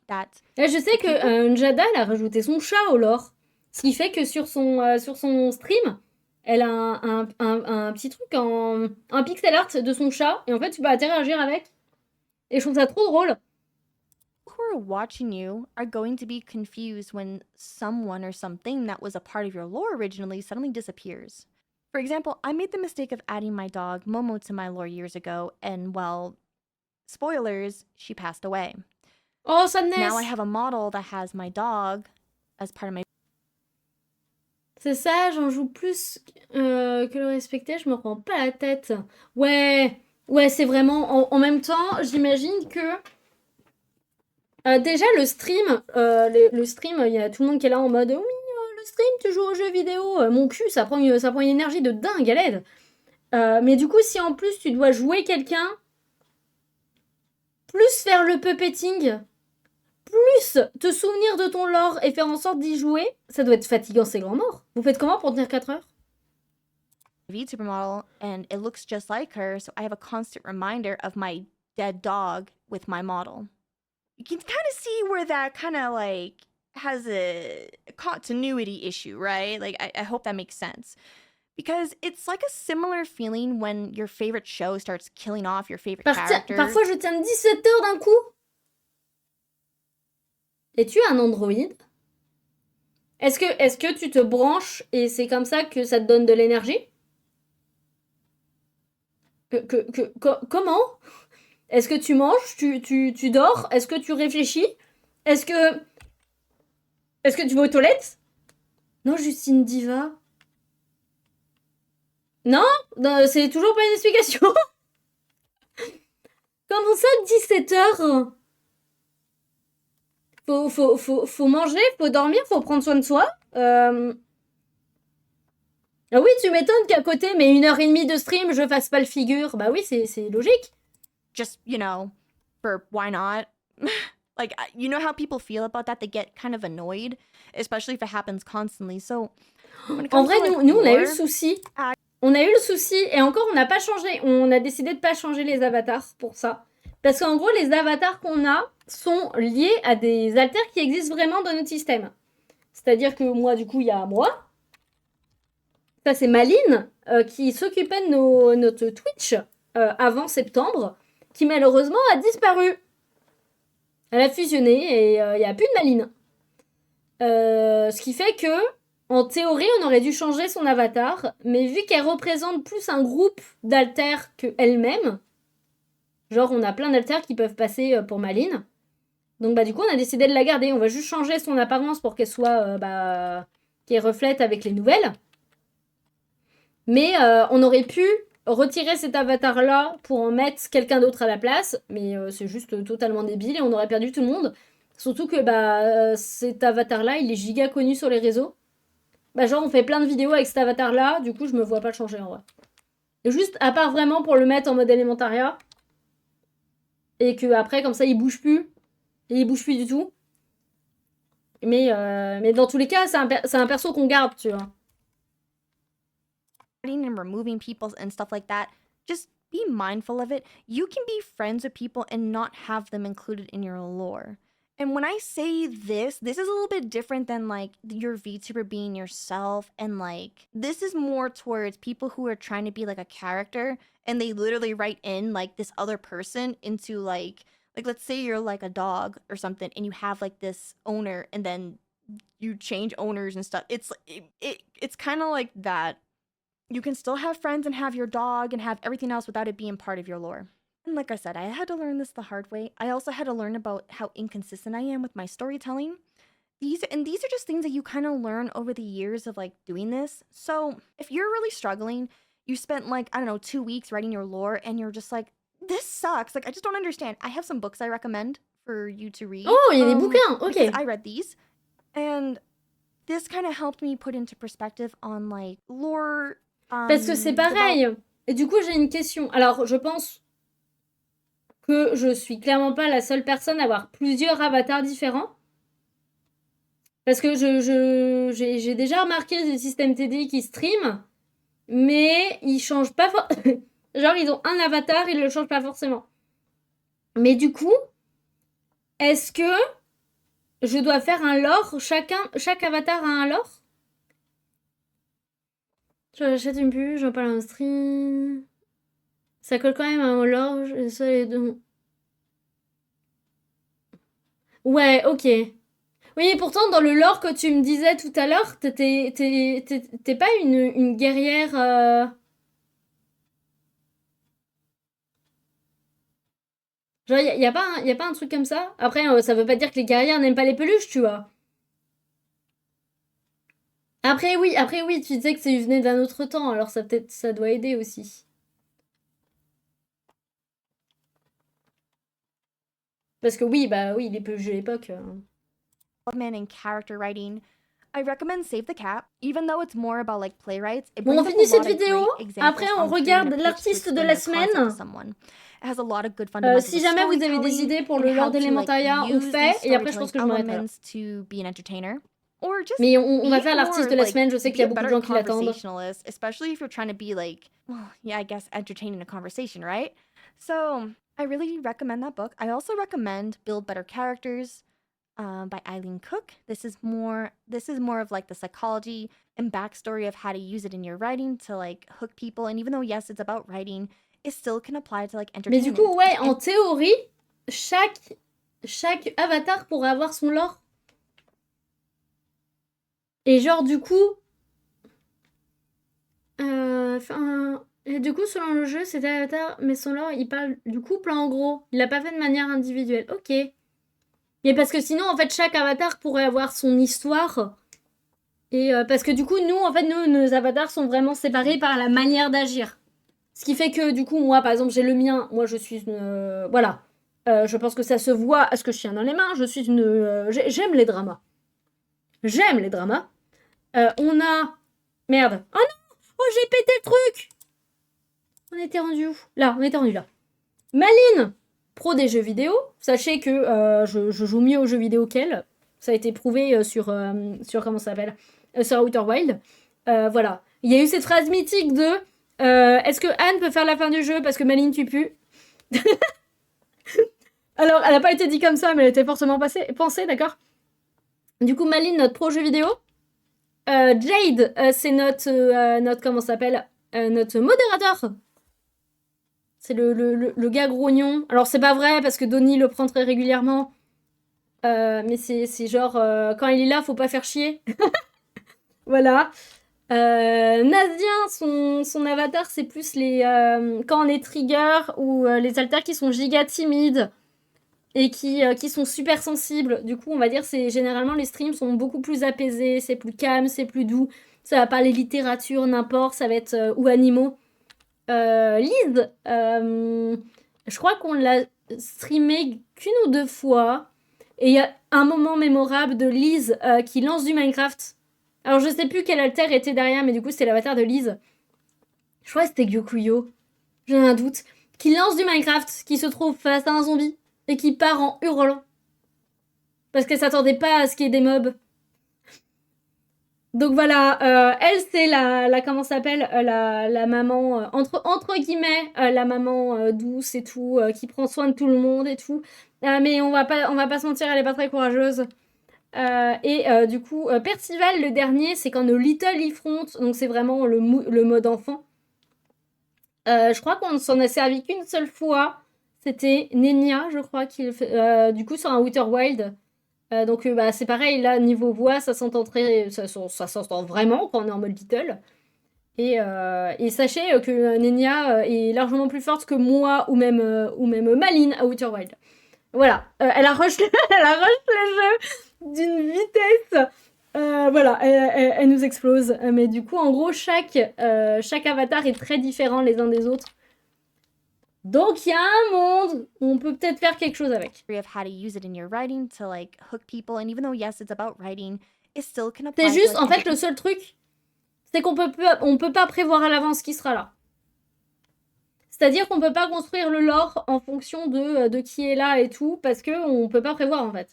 that. Là, je sais que Njada, elle a rajouté son chat au lore. Ce qui fait que sur son stream, elle a un petit truc un pixel art de son chat. Et en fait, tu peux interagir avec. Et je trouve ça trop drôle. Who are watching you are going to be confused when someone or something that was a part of your lore originally suddenly disappears. For example, I made the mistake of adding my dog Momo to my lore years ago, and well, spoilers, she passed away. Oh, sadness! Now I have a model that has my dog as part of my... C'est ça, j'en joue plus que le respecter, je me prends pas la tête. Ouais, c'est vraiment... En même temps, j'imagine que... déjà, le stream, il y a tout le monde qui est là en mode... Oui, le stream, tu joues aux jeux vidéo. Mon cul, ça prend une énergie de dingue à l'aide. Mais du coup, si en plus tu dois jouer quelqu'un, plus faire le puppeting, plus te souvenir de ton lore et faire en sorte d'y jouer, ça doit être fatigant, c'est grand mort. Vous faites comment pour tenir 4 heures? VTuber model, and it looks just like her, so I have a constant reminder of my dead dog with my model. You can kind of see where that kind of like has a continuity issue, right? Like, I hope that makes sense. Because it's like a similar feeling when your favorite show starts killing off your favorite character. Parfois, je tiens 17 heures d'un coup. Es-tu un androïde? Est-ce que tu te branches et c'est comme ça que ça te donne de l'énergie? Comment? Est-ce que tu manges? Tu dors? Est-ce que tu réfléchis? Est-ce que tu vas aux toilettes? Non, Justine Diva. Non, c'est toujours pas une explication. Comment ça, 17 heures? Faut manger, faut dormir, faut prendre soin de soi. Ah oui, tu m'étonnes qu'à côté, mais 1h30 de stream, je fasse pas le figure. Bah oui, c'est logique. Just, you know, for why not? Like, you know how people feel about that? They get kind of annoyed, especially if it happens constantly. So, en vrai, nous, on a eu le souci. On a eu le souci, et encore, on n'a pas changé. On a décidé de pas changer les avatars pour ça. Parce qu'en gros, les avatars qu'on a sont liés à des alters qui existent vraiment dans notre système. C'est-à-dire que moi, du coup, il y a moi. Ça, c'est Maline, qui s'occupait de notre Twitch avant septembre, qui malheureusement a disparu. Elle a fusionné et il n'y a plus de Maline. Ce qui fait que, en théorie, on aurait dû changer son avatar, mais vu qu'elle représente plus un groupe d'alters qu'elle-même, genre on a plein d'alters qui peuvent passer pour Maline, donc bah du coup on a décidé de la garder. On va juste changer son apparence pour qu'elle soit, qu'elle reflète avec les nouvelles. Mais on aurait pu retirer cet avatar-là pour en mettre quelqu'un d'autre à la place, mais c'est juste totalement débile et on aurait perdu tout le monde. Surtout que cet avatar-là, il est giga connu sur les réseaux. Bah genre on fait plein de vidéos avec cet avatar-là, du coup je me vois pas le changer en vrai. Et juste, à part vraiment pour le mettre en mode élémentaria, et que après comme ça il bouge plus, et il bouge plus du tout. Mais dans tous les cas, c'est un perso qu'on garde, tu vois. And removing people and stuff like that, just be mindful of it. You can be friends with people and not have them included in your lore. And when I say this is a little bit different than like your VTuber being yourself, and like this is more towards people who are trying to be like a character and they literally write in like this other person into like let's say you're like a dog or something and you have like this owner and then you change owners and stuff. It's kind of like that. You can still have friends and have your dog and have everything else without it being part of your lore. And like I said, I had to learn this the hard way. I also had to learn about how inconsistent I am with my storytelling. These are just things that you kind of learn over the years of like doing this. So if you're really struggling, you spent like, I don't know, 2 weeks writing your lore and you're just like, this sucks. Like, I just don't understand. I have some books I recommend for you to read. Oh, il y a des bouquins, ok. Because I read these. And this kind of helped me put into perspective on like lore. Parce que c'est pareil. Et du coup, j'ai une question. Alors, je pense que je suis clairement pas la seule personne à avoir plusieurs avatars différents. Parce que j'ai déjà remarqué des systèmes TD qui stream, mais ils changent pas genre, ils ont un avatar, ils le changent pas forcément. Mais du coup, est-ce que je dois faire un lore? Chaque avatar a un lore? J'achète une pub, j'en parle en stream. Ça colle quand même à un lore, ça les deux. Ouais, ok. Oui, pourtant, dans le lore que tu me disais tout à l'heure, t'es pas une guerrière. Genre, y a pas un truc comme ça? Après, ça veut pas dire que les guerrières n'aiment pas les peluches, tu vois. Après, oui, tu disais que ça venait d'un autre temps, alors ça peut-être ça doit aider aussi. Parce que oui, bah oui, les peluches de l'époque. Development and character writing. I recommend Save the Cat, even though it's more about like playwrights. It Bon, on brings up a finit cette lot of vidéo. great examples Après, on on screen regarde and a pitch to l'artiste de explain la the concept to semaine. someone. It has a lot of good fundamentals Si of jamais vous avez des storytelling idées pour and le how lore to like d'Elementaya, on use fait. these Et après, je pense storytelling que je m'arrête là. elements to be an entertainer. Or just Mais on va be faire l'artiste more de la like semaine. Je sais qu'il be y a a beaucoup de better gens qui l'attendent. conversationalist, especially if you're trying to be like, well, yeah, I guess entertaining a conversation, right? So I really recommend that book. I also recommend Build Better Characters by Eileen Cook. This is more of like the psychology and backstory of how to use it in your writing to like hook people. And even though yes, it's about writing, it still can apply to like Mais du entertainment. coup, ouais, en théorie, chaque avatar pourrait avoir son lore. Et genre, du coup... Et du coup, selon le jeu, c'était Avatar, mais son lore, il parle du couple en gros. Il l'a pas fait de manière individuelle. Ok. Mais parce que sinon, en fait, chaque avatar pourrait avoir son histoire. Et parce que du coup, nous, nos avatars sont vraiment séparés par la manière d'agir. Ce qui fait que, du coup, moi, par exemple, j'ai le mien. Moi, je suis une... voilà. Je pense que ça se voit à ce que je tiens dans les mains. Je suis une... J'aime les dramas. J'aime les dramas. On a... Merde. Oh non! Oh, j'ai pété le truc! On était rendu où? Là, on était rendu là. Maline, pro des jeux vidéo. Sachez que je joue mieux aux jeux vidéo qu'elle. Ça a été prouvé sur comment ça s'appelle, sur Outer Wild. Voilà. Il y a eu cette phrase mythique de est-ce que Anne peut faire la fin du jeu parce que Maline tue plus? Alors, elle n'a pas été dit comme ça, mais elle était forcément pensée, d'accord? Du coup, Maline, notre pro jeu vidéo. Jade, c'est notre comment ça s'appelle, notre modérateur. C'est le gars grognon. Alors, c'est pas vrai, parce que Donnie le prend très régulièrement. Mais c'est genre, quand il est là, faut pas faire chier. Voilà. Nazien, son avatar, c'est plus les... quand on est trigger, ou les alters qui sont giga timides, et qui sont super sensibles. Du coup, on va dire, généralement, les streams sont beaucoup plus apaisés, c'est plus calme, c'est plus doux. Ça va parler littérature, n'importe, ça va être... ou animaux. Lise, je crois qu'on l'a streamé qu'une ou deux fois. Et il y a un moment mémorable de Lise qui lance du Minecraft. Alors je sais plus quel alter était derrière, mais du coup c'était l'avatar de Lise. Je crois que c'était Gyokuyo. J'ai un doute. Qui lance du Minecraft, qui se trouve face à un zombie. Et qui part en hurlant. Parce qu'elle s'attendait pas à ce qu'il y ait des mobs. Donc voilà, elle c'est la comment s'appelle, la maman entre guillemets, la maman douce et tout, qui prend soin de tout le monde et tout. Mais on va pas se mentir, elle est pas très courageuse. Du coup, Percival, le dernier, c'est quand nos Little y front, donc c'est vraiment le mode enfant. Je crois qu'on s'en a servi qu'une seule fois. C'était Nenia, je crois, du coup sur un Outer Wild. Donc bah, c'est pareil, là, niveau voix, ça s'entend vraiment quand on est en mode Little. Et sachez que Nenia est largement plus forte que moi ou même Maline à Outer Wild. Voilà, elle a rush le jeu d'une vitesse. Voilà, elle nous explose. Mais du coup, en gros, chaque avatar est très différent les uns des autres. Donc il y a un monde où on peut peut-être faire quelque chose avec. Of how to use it in your writing to like hook people, and even though yes, it's about writing, it still can apply. C'est juste, en fait, le seul truc, c'est qu'on peut pas prévoir à l'avance qui sera là. C'est-à-dire qu'on peut pas construire le lore en fonction de qui est là et tout, parce qu'on peut pas prévoir en fait.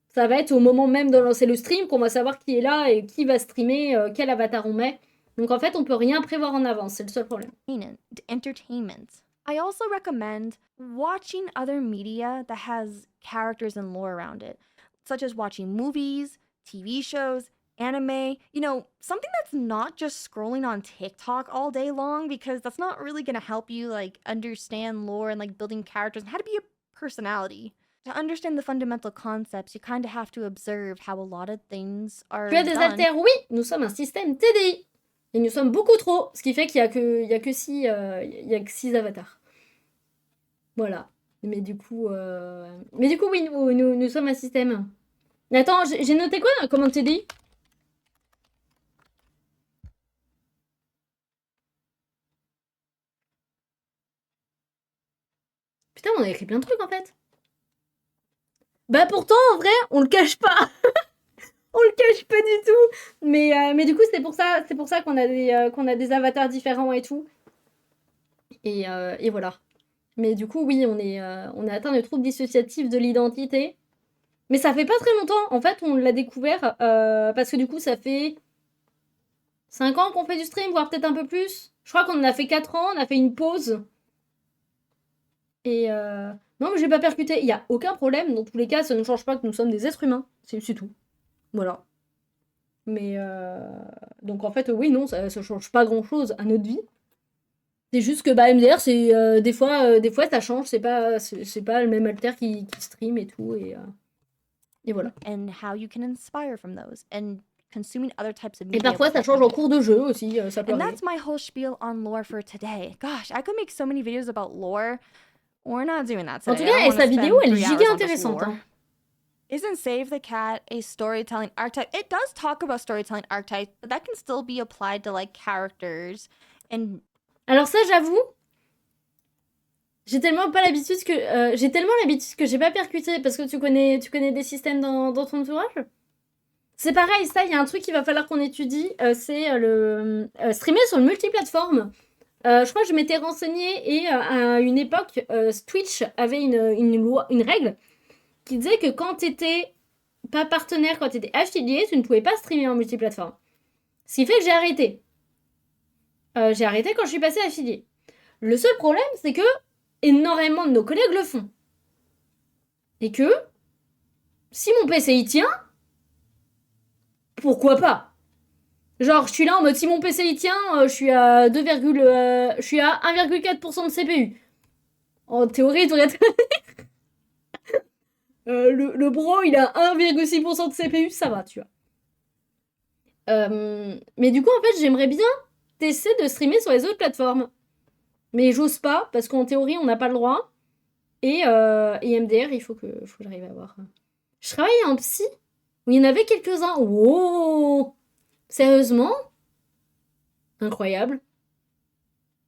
Ça va être au moment même de lancer le stream qu'on va savoir qui est là et qui va streamer, quel avatar on met. Donc en fait, on peut rien prévoir en avance, c'est le seul problème. Entertainment. I also recommend watching other media that has characters and lore around it, such as watching movies, TV shows, anime, you know, something that's not just scrolling on TikTok all day long, because that's not really going to help you like understand lore and like building characters and how to be a personality. To understand the fundamental concepts, you kind of have to observe how a lot of things are Tu as des done. alters? Oui, nous sommes un système TDI. Et nous sommes beaucoup trop, ce qui fait qu'il y a que 6 avatars. Voilà. Mais du coup, oui, nous sommes un système. Mais attends, j'ai noté quoi dans comment TDI? Putain, on a écrit plein de trucs en fait. Bah pourtant, en vrai, on le cache pas. On le cache pas du tout. Mais du coup, c'est pour ça qu'on a des avatars différents et tout. Et voilà. Mais du coup, oui, on a atteint le trouble dissociatif de l'identité. Mais ça fait pas très longtemps. En fait, on l'a découvert parce que du coup, ça fait 5 ans qu'on fait du stream, voire peut-être un peu plus. Je crois qu'on en a fait 4 ans, on a fait une pause. Et non, mais j'ai pas percuté. Il y a aucun problème. Dans tous les cas, ça ne change pas que nous sommes des êtres humains. C'est tout. Voilà. Mais donc en fait, oui, non, ça change pas grand-chose à notre vie. C'est juste que bah, MDR, c'est des fois ça change. C'est pas le même alter qui stream et tout. Et voilà. And how you can inspire from those and consuming other types of Et media. parfois, with ça it. change en cours de jeu aussi. Ça peut And arriver. that's my whole spiel on lore for today. Gosh, I could make so many videos about lore. We're not doing that En today. tout cas, I et don't sa wanna vidéo, spend elle est 3 hours giga on just intéressante. lore. Hein. Isn't Save the Cat a storytelling archetype? It does talk about storytelling archetypes, but that can still be applied to like characters and Alors ça, j'avoue, j'ai tellement l'habitude que j'ai pas percuté parce que tu connais des systèmes dans ton entourage. C'est pareil, ça, il y a un truc qu'il va falloir qu'on étudie, c'est le streamer sur une multiplateforme. Je crois que je m'étais renseignée et à une époque, Twitch avait une règle qui disait que quand t'étais pas partenaire, quand t'étais affilié, tu ne pouvais pas streamer en multiplateforme. Ce qui fait que j'ai arrêté. J'ai arrêté quand je suis passée affiliée. Le seul problème, c'est que énormément de nos collègues le font. Et que, si mon PC y tient, pourquoi pas? Genre, je suis là en mode, si mon PC y tient, je suis à 1,4% de CPU. En théorie, il devrait être... le bro, il a 1,6% de CPU, ça va, tu vois. Mais du coup, en fait, j'aimerais bien tester de streamer sur les autres plateformes. Mais j'ose pas, parce qu'en théorie, on n'a pas le droit. Et MDR, il faut que j'arrive à voir. Je travaillais en psy, où il y en avait quelques-uns. Wow! Sérieusement? Incroyable.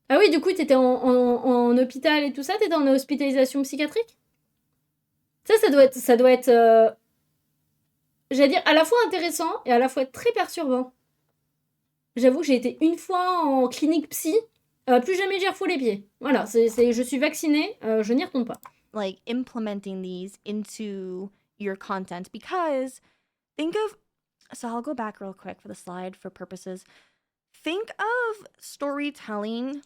Ah oui, du coup, t'étais en hôpital et tout ça? T'étais en hospitalisation psychiatrique? Ça doit être j'allais dire, à la fois intéressant et à la fois très perturbant. J'avoue que j'ai été une fois en clinique psy. Plus jamais j'y refoule les pieds. Voilà, je suis vaccinée, je n'y retourne pas. like implementing these into your content because think of so I'll go back real quick for the slide for purposes. Think of storytelling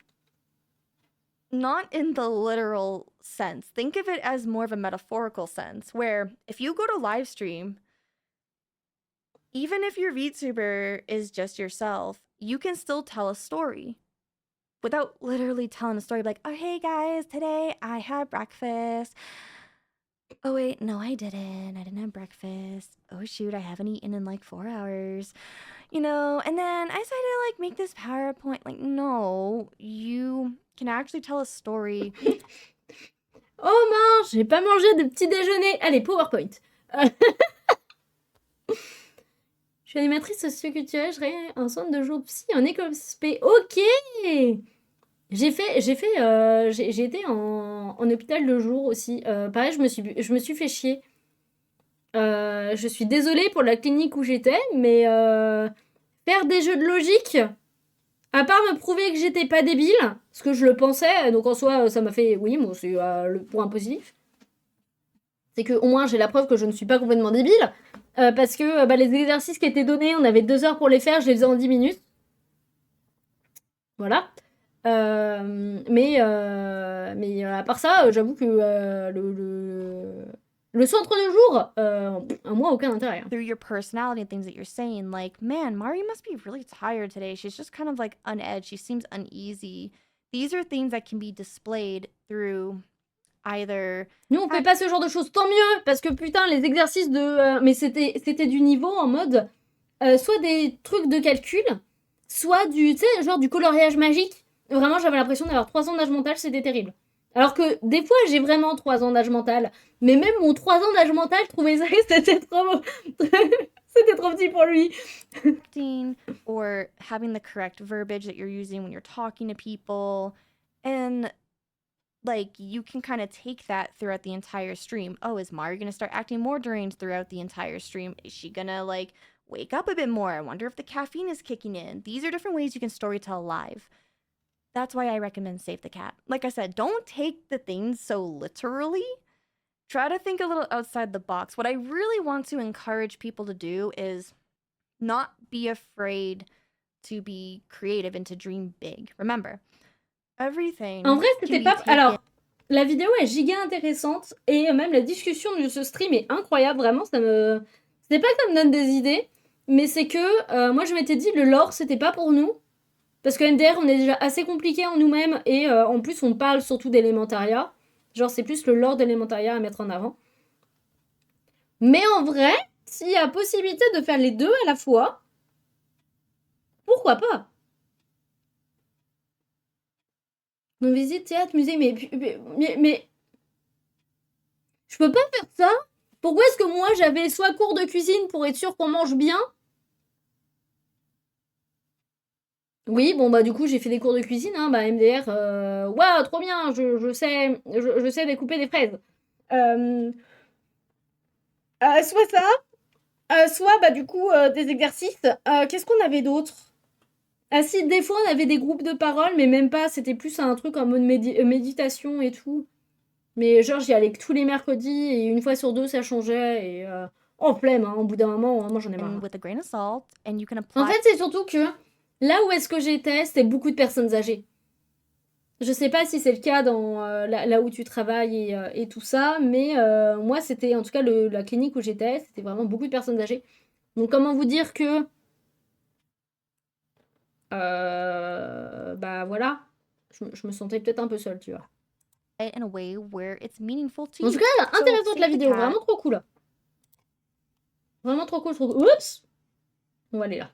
not in the literal sense. Think of it as more of a metaphorical sense where if you go to live stream, even if your VTuber is just yourself, you can still tell a story without literally telling a story like, oh, hey guys, today I had breakfast. Oh, wait, no, I didn't. I didn't have breakfast. Oh, shoot, I haven't eaten in like 4 hours. You know, and then I decided to like make this PowerPoint. Like, no, you can actually tell a story. Oh mince, j'ai pas mangé de petit déjeuner. Allez, PowerPoint. Je suis animatrice socioculturelle, je réalise un centre de jour psy en école spé. Ok. J'ai été en hôpital de jour aussi. Pareil, je me suis fait chier. Je suis désolée pour la clinique où j'étais, mais faire des jeux de logique, à part me prouver que j'étais pas débile, parce que je le pensais, donc en soi, ça m'a fait... Oui, bon, c'est le point positif. C'est que au moins j'ai la preuve que je ne suis pas complètement débile, parce que les exercices qui étaient donnés, on avait 2 heures pour les faire, je les faisais en 10 minutes. Voilà. Mais à part ça, j'avoue que le centre de jour, à moi, aucun intérêt. Hein. Through your personality and things that you're saying, like, man, Mari must be really tired today. She's just kind of like on edge. She seems uneasy. These are things that can be displayed through either. Nous, on fait pas ce genre de choses. Tant mieux, parce que putain, les exercices de. Mais c'était du niveau en mode. Soit des trucs de calcul, soit du. Tu sais, genre du coloriage magique. Vraiment, j'avais l'impression d'avoir 3 ans d'âge mental, c'était terrible. Alors que des fois, j'ai vraiment 3 ans d'âge mental. Mais même mon 3 ans d'âge mental, je trouvais ça que c'était trop. C'était trop petit pour lui. Or having the correct verbiage that you're using when you're talking to people. And like you can kind of take that throughout the entire stream. Oh, is Mari gonna start acting more deranged throughout the entire stream? Is she gonna like wake up a bit more. I wonder if the caffeine is kicking in. These are different ways you can storytell live. That's why I recommend Save the Cat. Like I said, don't take the things so literally. Try to think a little outside the box. What I really want to encourage people to do is not be afraid to be creative and to dream big. Remember, everything En vrai, can c'était be pas... taken. Alors, la vidéo est giga intéressante et même la discussion de ce stream est incroyable. Vraiment, ça me... C'est pas que ça me donne des idées, mais c'est que moi, je m'étais dit, le lore, c'était pas pour nous. Parce que MDR, on est déjà assez compliqué en nous-mêmes et en plus, on parle surtout d'élémentariat. Genre, c'est plus le lore d'élémentariat à mettre en avant. Mais en vrai, s'il y a possibilité de faire les deux à la fois, pourquoi pas? Donc, visite, théâtre, musée, mais... Je peux pas faire ça? Pourquoi est-ce que moi, j'avais soit cours de cuisine pour être sûr qu'on mange bien? Oui, bon, bah, du coup, j'ai fait des cours de cuisine, hein, bah, MDR, waouh, trop bien, je sais découper des fraises. Soit ça, soit, bah, du coup, des exercices. Qu'est-ce qu'on avait d'autre? Ah si, des fois, on avait des groupes de parole, mais même pas, c'était plus un truc en mode méditation et tout. Mais genre, j'y allais que tous les mercredis, et une fois sur deux, ça changeait, et... en flemme, hein, au bout d'un moment, moi, j'en ai marre. With a grain of salt, and you can En apply. fait, c'est surtout que là où est-ce que j'étais, c'était beaucoup de personnes âgées. Je sais pas si c'est le cas dans là où tu travailles et tout ça, mais moi, c'était en tout cas la clinique où j'étais, c'était vraiment beaucoup de personnes âgées. Donc, comment vous dire que. Bah voilà, je me sentais peut-être un peu seule, tu vois. In a way where it's meaningful to En tout you. cas, So, intéressante la Save the vidéo, Cat. vraiment trop cool. Vraiment trop cool, trop cool. Oups! On va aller là.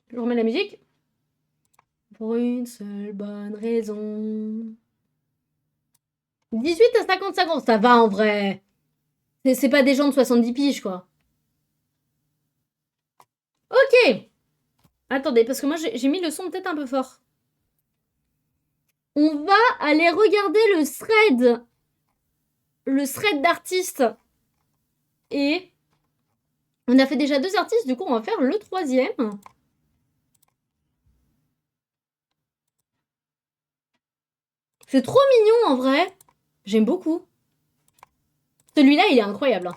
Je remets la musique. Pour une seule bonne raison. 18 à 55 ans, ça va en vrai. C'est pas des gens de 70 piges, quoi. Ok. Attendez, parce que moi, j'ai mis le son peut-être un peu fort. On va aller regarder le thread. Le thread d'artistes. Et on a fait déjà 2 artistes, du coup, on va faire le 3e. C'est trop mignon, en vrai. J'aime beaucoup. Celui-là, il est incroyable. Hein.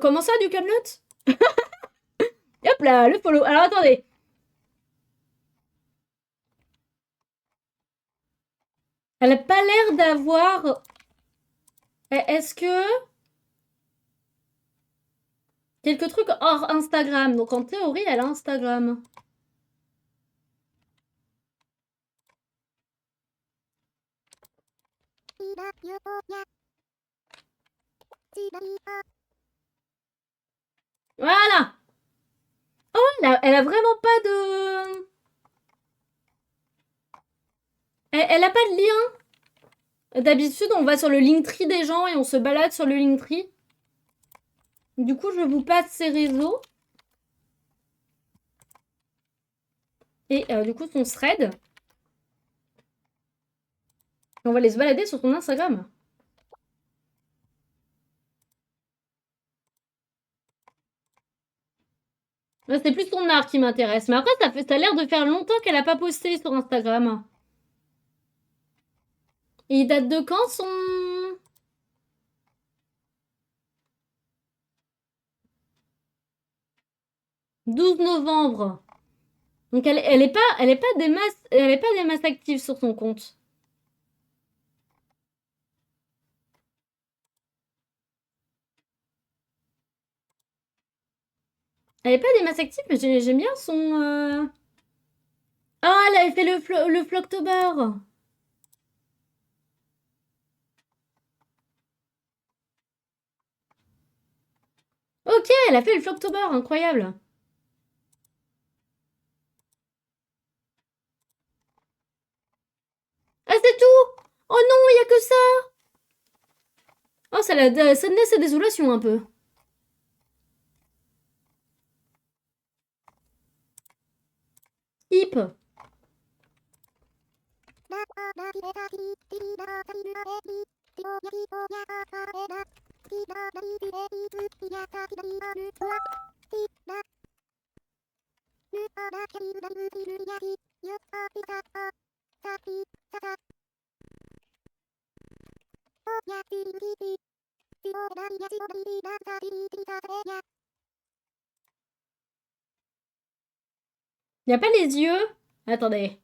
Comment ça, du Camelot? Hop là, le follow. Alors, attendez. Elle a pas l'air d'avoir... Est-ce que... Quelques trucs hors Instagram. Donc, en théorie, elle a Instagram. Voilà. Oh, elle a vraiment pas de... Elle a pas de lien. D'habitude, on va sur le Linktree des gens et on se balade sur le Linktree. Du coup, je vous passe ses réseaux. Et du coup, son thread. On va aller se balader sur son Instagram. C'est plus son art qui m'intéresse. Mais après, ça a l'air de faire longtemps qu'elle a pas posté sur Instagram. Et il date de quand son... 12 novembre. Donc elle est pas des masses actives sur son compte. Elle est pas des masses actives, mais j'aime bien son... Ah, elle avait fait le Flocktober. Ok, elle a fait le Flocktober, incroyable. Ah, c'est tout. Oh non, il y a que ça. Oh, ça naît sa désolation un peu. Hip. Y a pas les yeux? Attendez.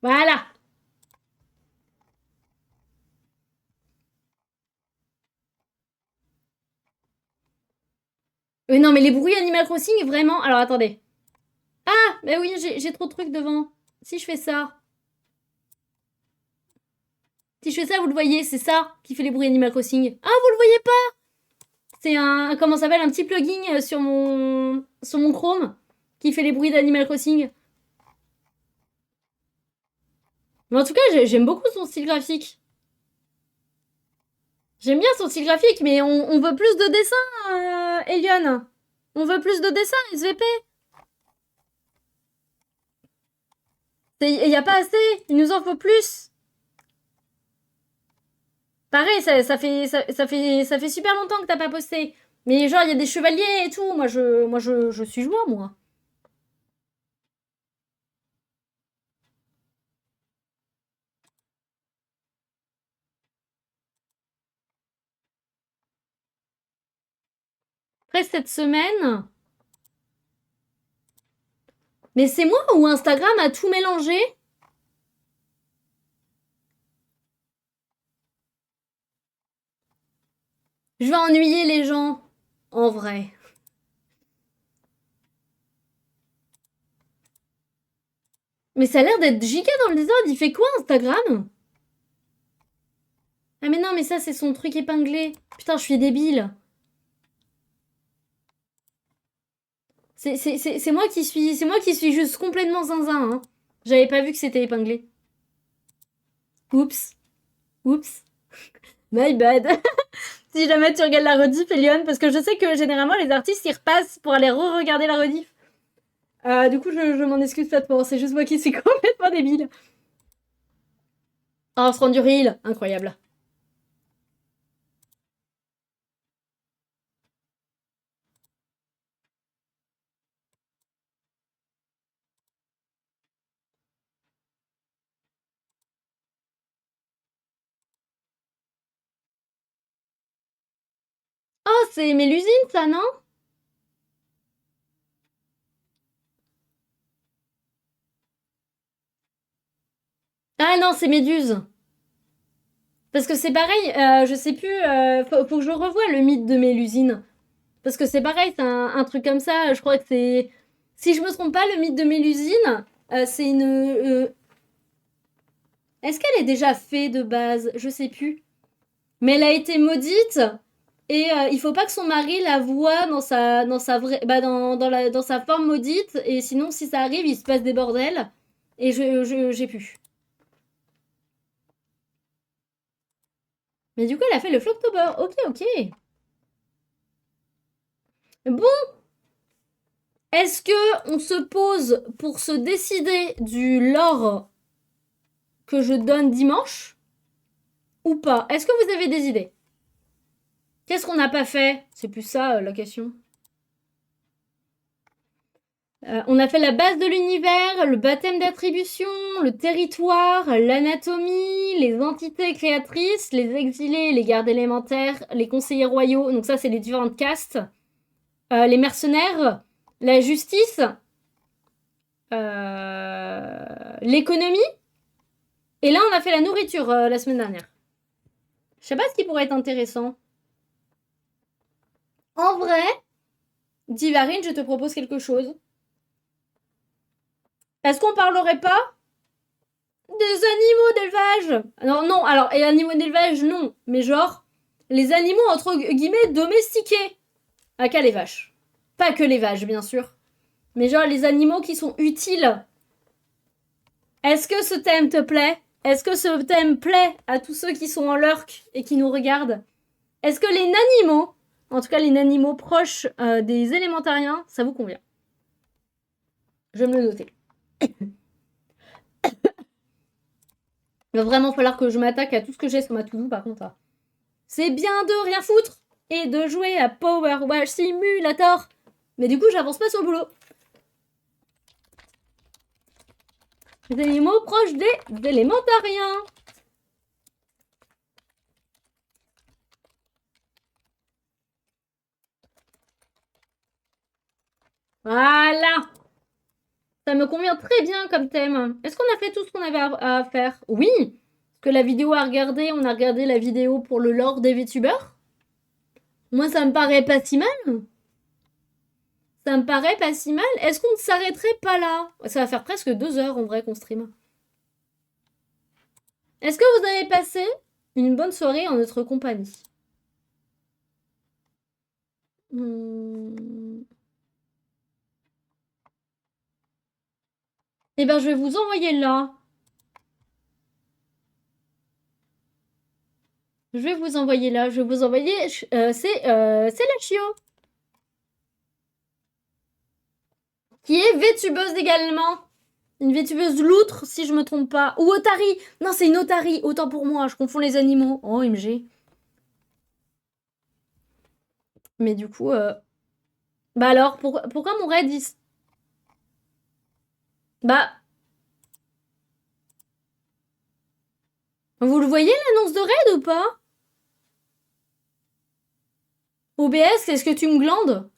Voilà. Non, mais les bruits Animal Crossing, vraiment. Alors, attendez. Ah, bah oui, j'ai trop de trucs devant. Si je fais ça. Si je fais ça, vous le voyez, c'est ça qui fait les bruits Animal Crossing. Ah, vous le voyez pas? C'est un, comment ça s'appelle, un petit plugin sur mon Chrome qui fait les bruits d'Animal Crossing. Mais en tout cas, j'aime beaucoup son style graphique. J'aime bien son style graphique, mais on veut plus de dessins, Elion. On veut plus de dessins, SVP. Il y a pas assez, il nous en faut plus. Pareil, ça fait super longtemps que t'as pas posté. Mais genre, il y a des chevaliers et tout. Je suis joie, moi. Après cette semaine. Mais c'est moi ou Instagram a tout mélangé? Je vais ennuyer les gens. En vrai. Mais ça a l'air d'être giga dans le désordre. Il fait quoi, Instagram? Ah mais non, mais ça, c'est son truc épinglé. Putain, je suis débile. C'est moi qui suis juste complètement zinzin, hein. J'avais pas vu que c'était épinglé. Oups. Oups. My bad. Si jamais tu regardes la rediff, Elion, parce que je sais que généralement les artistes ils repassent pour aller re-regarder la rediff. Du coup, je m'en excuse platement. C'est juste moi qui suis complètement débile. Oh, se rend du reel. Incroyable. Oh, c'est Mélusine, ça, non? Ah non, c'est Méduse. Parce que c'est pareil, je sais plus, faut que je revoie le mythe de Mélusine. Parce que c'est pareil, c'est un truc comme ça, je crois que c'est... Si je me trompe pas, le mythe de Mélusine, c'est une... Est-ce qu'elle est déjà faite de base? Je sais plus. Mais elle a été maudite, et il faut pas que son mari la voie dans sa vraie... Bah, dans sa forme maudite, et sinon, si ça arrive, il se passe des bordels. Et j'ai plus. Mais du coup, elle a fait le Flocktober. Ok, ok. Bon, est-ce que on se pose pour se décider du lore que je donne dimanche ou pas? Est-ce que vous avez des idées? Qu'est-ce qu'on n'a pas fait? C'est plus ça la question. On a fait la base de l'univers, le baptême d'attribution, le territoire, l'anatomie, les entités créatrices, les exilés, les gardes élémentaires, les conseillers royaux. Donc ça, c'est les différentes castes. Les mercenaires, la justice, l'économie. Et là, on a fait la nourriture la semaine dernière. Je sais pas ce qui pourrait être intéressant. En vrai, Divarine, je te propose quelque chose. Est-ce qu'on parlerait pas des animaux d'élevage? Non, non, alors, et animaux d'élevage, non. Mais genre, les animaux, entre guillemets, domestiqués. Ah, qu'à les vaches. Pas que les vaches, bien sûr. Mais genre, les animaux qui sont utiles. Est-ce que ce thème te plaît? Est-ce que ce thème plaît à tous ceux qui sont en lurk et qui nous regardent? Est-ce que les animaux, en tout cas les animaux proches des élémentariens, ça vous convient? Je vais me le noter. Il va vraiment falloir que je m'attaque à tout ce que j'ai sur ma to-do par contre. C'est bien de rien foutre et de jouer à Power Wash Simulator. Mais du coup, j'avance pas sur le boulot. Les animaux proches des élémentariens. Voilà. Ça me convient très bien comme thème. Est-ce qu'on a fait tout ce qu'on avait à faire? Oui. Est-ce que la vidéo à regarder, on a regardé la vidéo pour le lore des VTubers? Moi, ça me paraît pas si mal. Ça me paraît pas si mal. Est-ce qu'on ne s'arrêterait pas là? Ça va faire presque 2 heures en vrai qu'on stream. Est-ce que vous avez passé une bonne soirée en notre compagnie? Eh ben, je vais vous envoyer là. Je vais vous envoyer là. Je vais vous envoyer. C'est la Chio. Qui est VTubeuse également. Une VTubeuse loutre, si je me trompe pas. Ou Otari. Non, c'est une Otari. Autant pour moi, je confonds les animaux. Oh, MG. Mais du coup... Bah alors, pourquoi mon raid... Bah... Vous le voyez, l'annonce de raid ou pas? OBS, est-ce que tu me glandes?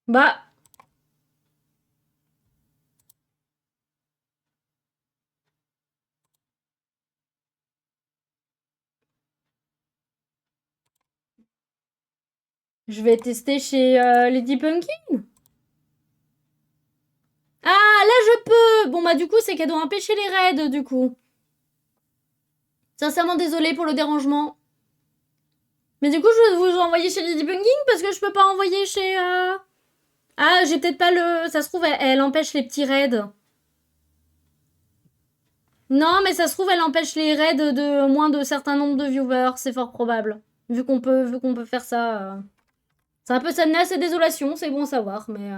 Bah... Je vais tester chez Lady Pumpkin. Ah, là je peux. Bon bah du coup c'est qu'elle doit empêcher les raids du coup. Sincèrement désolée pour le dérangement. Mais du coup je vais vous envoyer chez Lady Pumpkin parce que je peux pas envoyer chez... Ah, j'ai peut-être pas le... Ça se trouve elle empêche les petits raids. Non mais ça se trouve elle empêche les raids de moins de certain nombre de viewers. C'est fort probable. Vu qu'on peut faire ça... C'est un peu sadness et désolation, c'est bon à savoir, mais...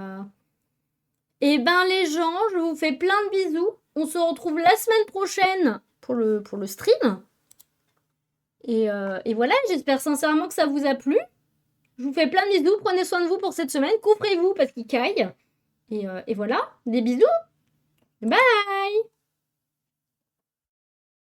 Eh ben les gens, je vous fais plein de bisous. On se retrouve la semaine prochaine pour le stream. Et voilà, j'espère sincèrement que ça vous a plu. Je vous fais plein de bisous, prenez soin de vous pour cette semaine. Couvrez-vous parce qu'il caille. Et voilà, des bisous. Bye.